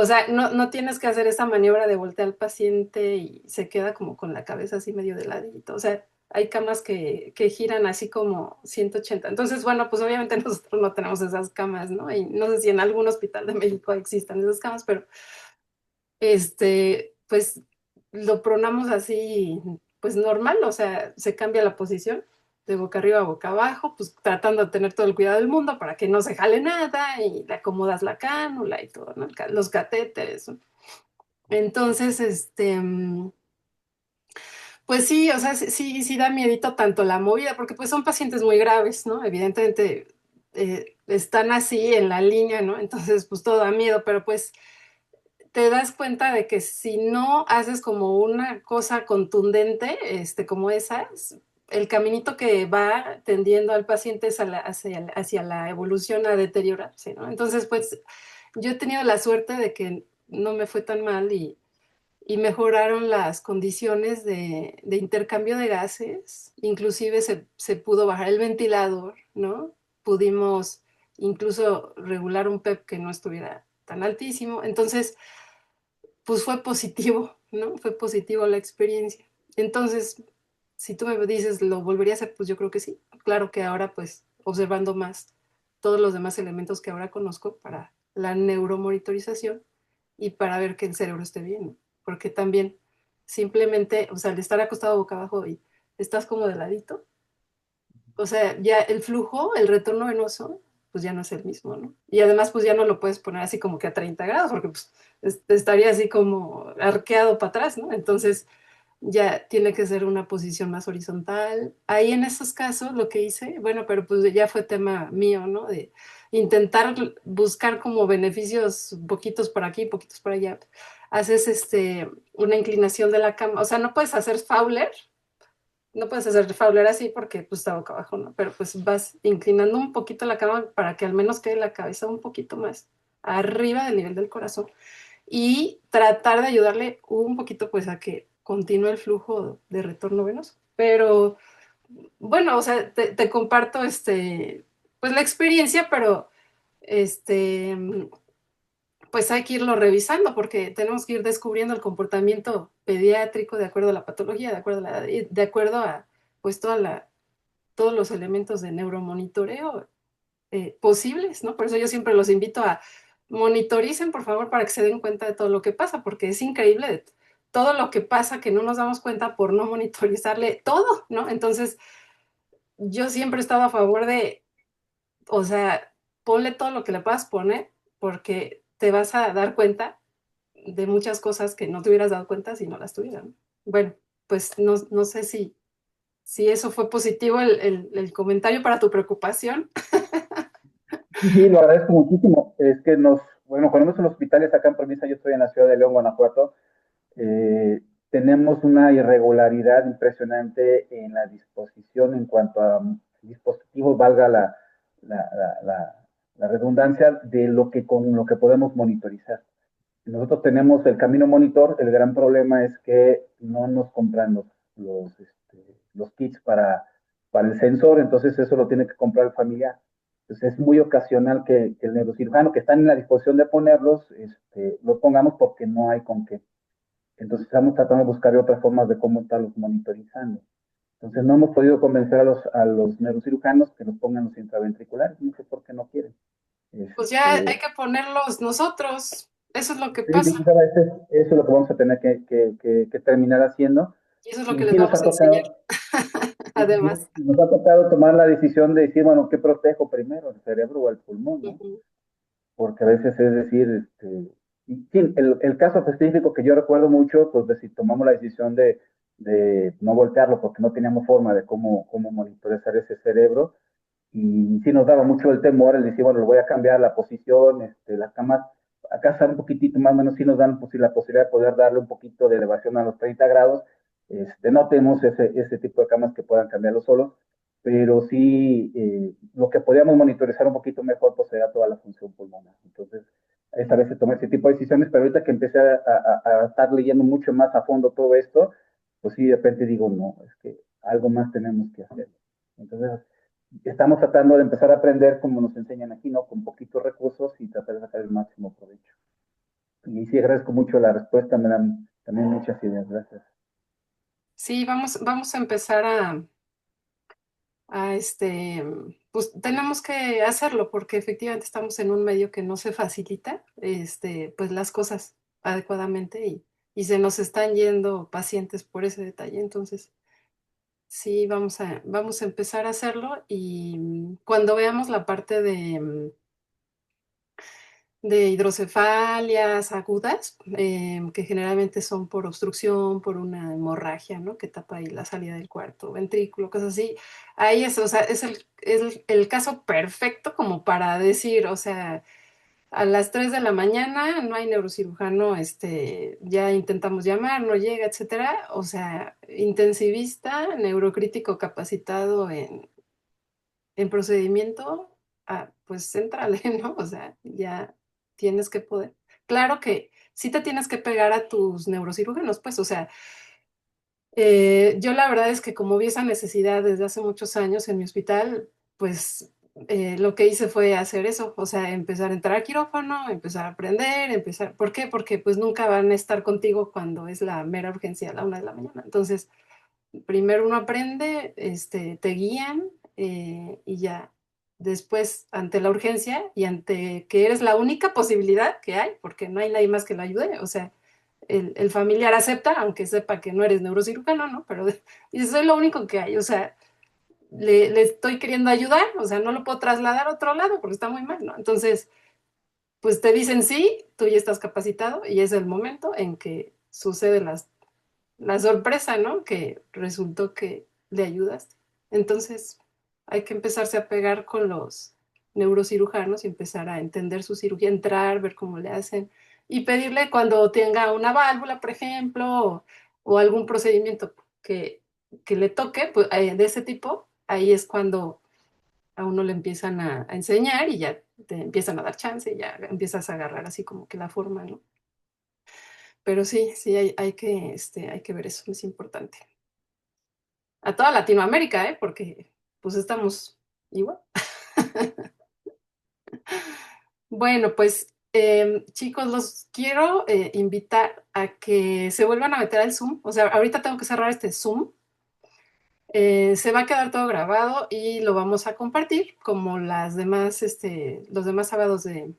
sea, no tienes que hacer esa maniobra de voltear al paciente y se queda como con la cabeza así medio de ladito. O sea, hay camas que giran así como 180. Entonces, bueno, pues obviamente nosotros no tenemos esas camas, ¿no? Y no sé si en algún hospital de México existan esas camas, pero pues lo pronamos así, pues normal, o sea, se cambia la posición de boca arriba a boca abajo, pues tratando de tener todo el cuidado del mundo para que no se jale nada y le acomodas la cánula y todo, ¿no? Los catéteres, ¿no? Entonces, pues sí, o sea, sí da miedito tanto la movida, porque pues son pacientes muy graves, ¿no? Evidentemente están así en la línea, ¿no? Entonces, pues todo da miedo, pero pues te das cuenta de que si no haces como una cosa contundente, como esas, el caminito que va tendiendo al paciente es hacia la evolución a deteriorarse, ¿no? Entonces, pues yo he tenido la suerte de que no me fue tan mal y mejoraron las condiciones de intercambio de gases, inclusive se pudo bajar el ventilador, ¿no? Pudimos incluso regular un PEP que no estuviera tan altísimo. Entonces, pues fue positivo, ¿no? Fue positivo la experiencia. Entonces, si tú me dices, ¿lo volvería a hacer? Pues yo creo que sí. Claro que ahora, pues, observando más todos los demás elementos que ahora conozco para la neuromonitorización y para ver que el cerebro esté bien, ¿no? Porque también simplemente, o sea, al estar acostado boca abajo y estás como de ladito, o sea, ya el flujo, el retorno venoso, pues ya no es el mismo, ¿no? Y además, pues ya no lo puedes poner así como que a 30 grados, porque pues estaría así como arqueado para atrás, ¿no? Entonces, ya tiene que ser una posición más horizontal. Ahí en esos casos lo que hice, bueno, pero pues ya fue tema mío, ¿no? De intentar buscar como beneficios poquitos por aquí, poquitos por allá. Haces una inclinación de la cama, o sea, no puedes hacer Fowler, no puedes hacer Fowler así porque pues está boca abajo, ¿no? Pero pues vas inclinando un poquito la cama para que al menos quede la cabeza un poquito más arriba del nivel del corazón y tratar de ayudarle un poquito pues a que continúe el flujo de retorno venoso. Pero bueno, o sea, te comparto pues la experiencia, pero este, pues hay que irlo revisando porque tenemos que ir descubriendo el comportamiento pediátrico de acuerdo a la patología, de acuerdo a la edad, y de acuerdo a pues todos los elementos de neuromonitoreo posibles, ¿no? Por eso yo siempre los invito a monitoricen, por favor, para que se den cuenta de todo lo que pasa, porque es increíble todo lo que pasa que no nos damos cuenta por no monitorizarle todo, ¿no? Entonces, yo siempre he estado a favor de, o sea, ponle todo lo que le puedas poner, porque te vas a dar cuenta de muchas cosas que no te hubieras dado cuenta si no las tuvieran. Bueno, pues no sé si eso fue positivo el comentario para tu preocupación. Sí, sí, lo agradezco muchísimo. Es que bueno, cuando en hospitales acá en Provincia, yo estoy en la ciudad de León, Guanajuato, eh, tenemos una irregularidad impresionante en la disposición en cuanto a dispositivos, valga la, la, la, la redundancia, de con lo que podemos monitorizar. Nosotros tenemos el Camino Monitor, el gran problema es que no nos compran los kits para el sensor, entonces eso lo tiene que comprar el familiar. Entonces es muy ocasional que el neurocirujano que está en la disposición de ponerlos, lo pongamos porque no hay con qué. Entonces estamos tratando de buscar otras formas de cómo estarlos monitorizando. Entonces no hemos podido convencer a los neurocirujanos que nos pongan los intraventriculares, no sé por qué no quieren. Pues ya hay Este, que ponerlos nosotros. Eso es lo que Sí, pasa. eso es lo que vamos a tener que terminar haciendo. Y eso es lo que Y les sí vamos a enseñar, además. nos ha tocado tomar la decisión de decir, bueno, ¿qué protejo primero, el cerebro o el pulmón, no? Ujú. Porque a veces es decir, y sí, el caso específico que yo recuerdo mucho, pues de si tomamos la decisión de no voltearlo porque no teníamos forma de cómo monitorizar ese cerebro, y sí nos daba mucho el temor el decir, bueno, lo voy a cambiar la posición, las camas, acá están un poquitito más o menos, sí nos dan la posibilidad de poder darle un poquito de elevación a los 30 grados, no tenemos ese tipo de camas que puedan cambiarlo solos, pero sí lo que podíamos monitorizar un poquito mejor pues era toda la función pulmonar. Entonces, esta vez se tomó ese tipo de decisiones, pero ahorita que empecé a estar leyendo mucho más a fondo todo esto, pues sí, de repente digo, no, es que algo más tenemos que hacer. Entonces, estamos tratando de empezar a aprender como nos enseñan aquí, ¿no? Con poquitos recursos y tratar de sacar el máximo provecho. Y sí, agradezco mucho la respuesta, me dan también muchas ideas, gracias. Sí, vamos a empezar a pues tenemos que hacerlo porque efectivamente estamos en un medio que no se facilita, pues las cosas adecuadamente y se nos están yendo pacientes por ese detalle. Entonces, sí, vamos a empezar a hacerlo y cuando veamos la parte de hidrocefalias agudas, que generalmente son por obstrucción, por una hemorragia, ¿no? Que tapa ahí la salida del cuarto ventrículo, cosas así. Ahí es, o sea, es el caso perfecto como para decir, o sea, a las 3 de la mañana no hay neurocirujano, ya intentamos llamar, no llega, etcétera. O sea, intensivista, neurocrítico capacitado en procedimiento, pues entrale, ¿no? O sea, ya tienes que poder. Claro que sí te tienes que pegar a tus neurocirujanos, pues, o sea, yo la verdad es que como vi esa necesidad desde hace muchos años en mi hospital, pues lo que hice fue hacer eso, o sea, empezar a entrar a quirófano, empezar a aprender, empezar. ¿Por qué? Porque pues nunca van a estar contigo cuando es la mera urgencia a la 1 de la mañana. Entonces, primero uno aprende, te guían y ya después ante la urgencia y ante que eres la única posibilidad que hay, porque no hay nadie más que lo ayude, o sea, el familiar acepta, aunque sepa que no eres neurocirujano, ¿no? Pero dice, soy lo único que hay, o sea, le estoy queriendo ayudar, o sea, no lo puedo trasladar a otro lado porque está muy mal, ¿no? Entonces, pues te dicen sí, tú ya estás capacitado y es el momento en que suceden la sorpresa, ¿no? Que resultó que le ayudaste. Entonces, hay que empezarse a pegar con los neurocirujanos y empezar a entender su cirugía, entrar, ver cómo le hacen y pedirle cuando tenga una válvula, por ejemplo, o algún procedimiento que le toque pues, de ese tipo, ahí es cuando a uno le empiezan a enseñar y ya te empiezan a dar chance y ya empiezas a agarrar así como que la forma, ¿no? Pero sí, sí, hay que ver eso, es importante. A toda Latinoamérica, ¿eh? Porque pues estamos igual. Bueno, pues chicos, los quiero invitar a que se vuelvan a meter al Zoom. O sea, ahorita tengo que cerrar este Zoom. Se va a quedar todo grabado y lo vamos a compartir como las demás, los demás sábados de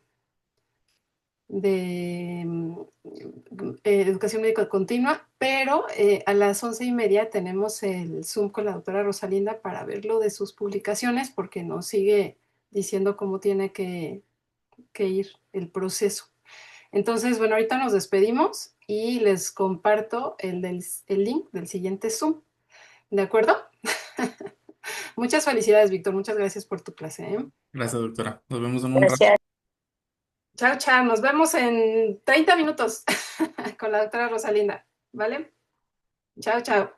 educación médica continua, pero a las 11:30 tenemos el Zoom con la doctora Rosalinda para ver lo de sus publicaciones, porque nos sigue diciendo cómo tiene que ir el proceso. Entonces, bueno, ahorita nos despedimos y les comparto el link del siguiente Zoom. ¿De acuerdo? Muchas felicidades, Víctor. Muchas gracias por tu clase, ¿eh? Gracias, doctora. Nos vemos en un rato. Gracias. Chao, chao. Nos vemos en 30 minutos con la doctora Rosalinda. ¿Vale? Chao, chao.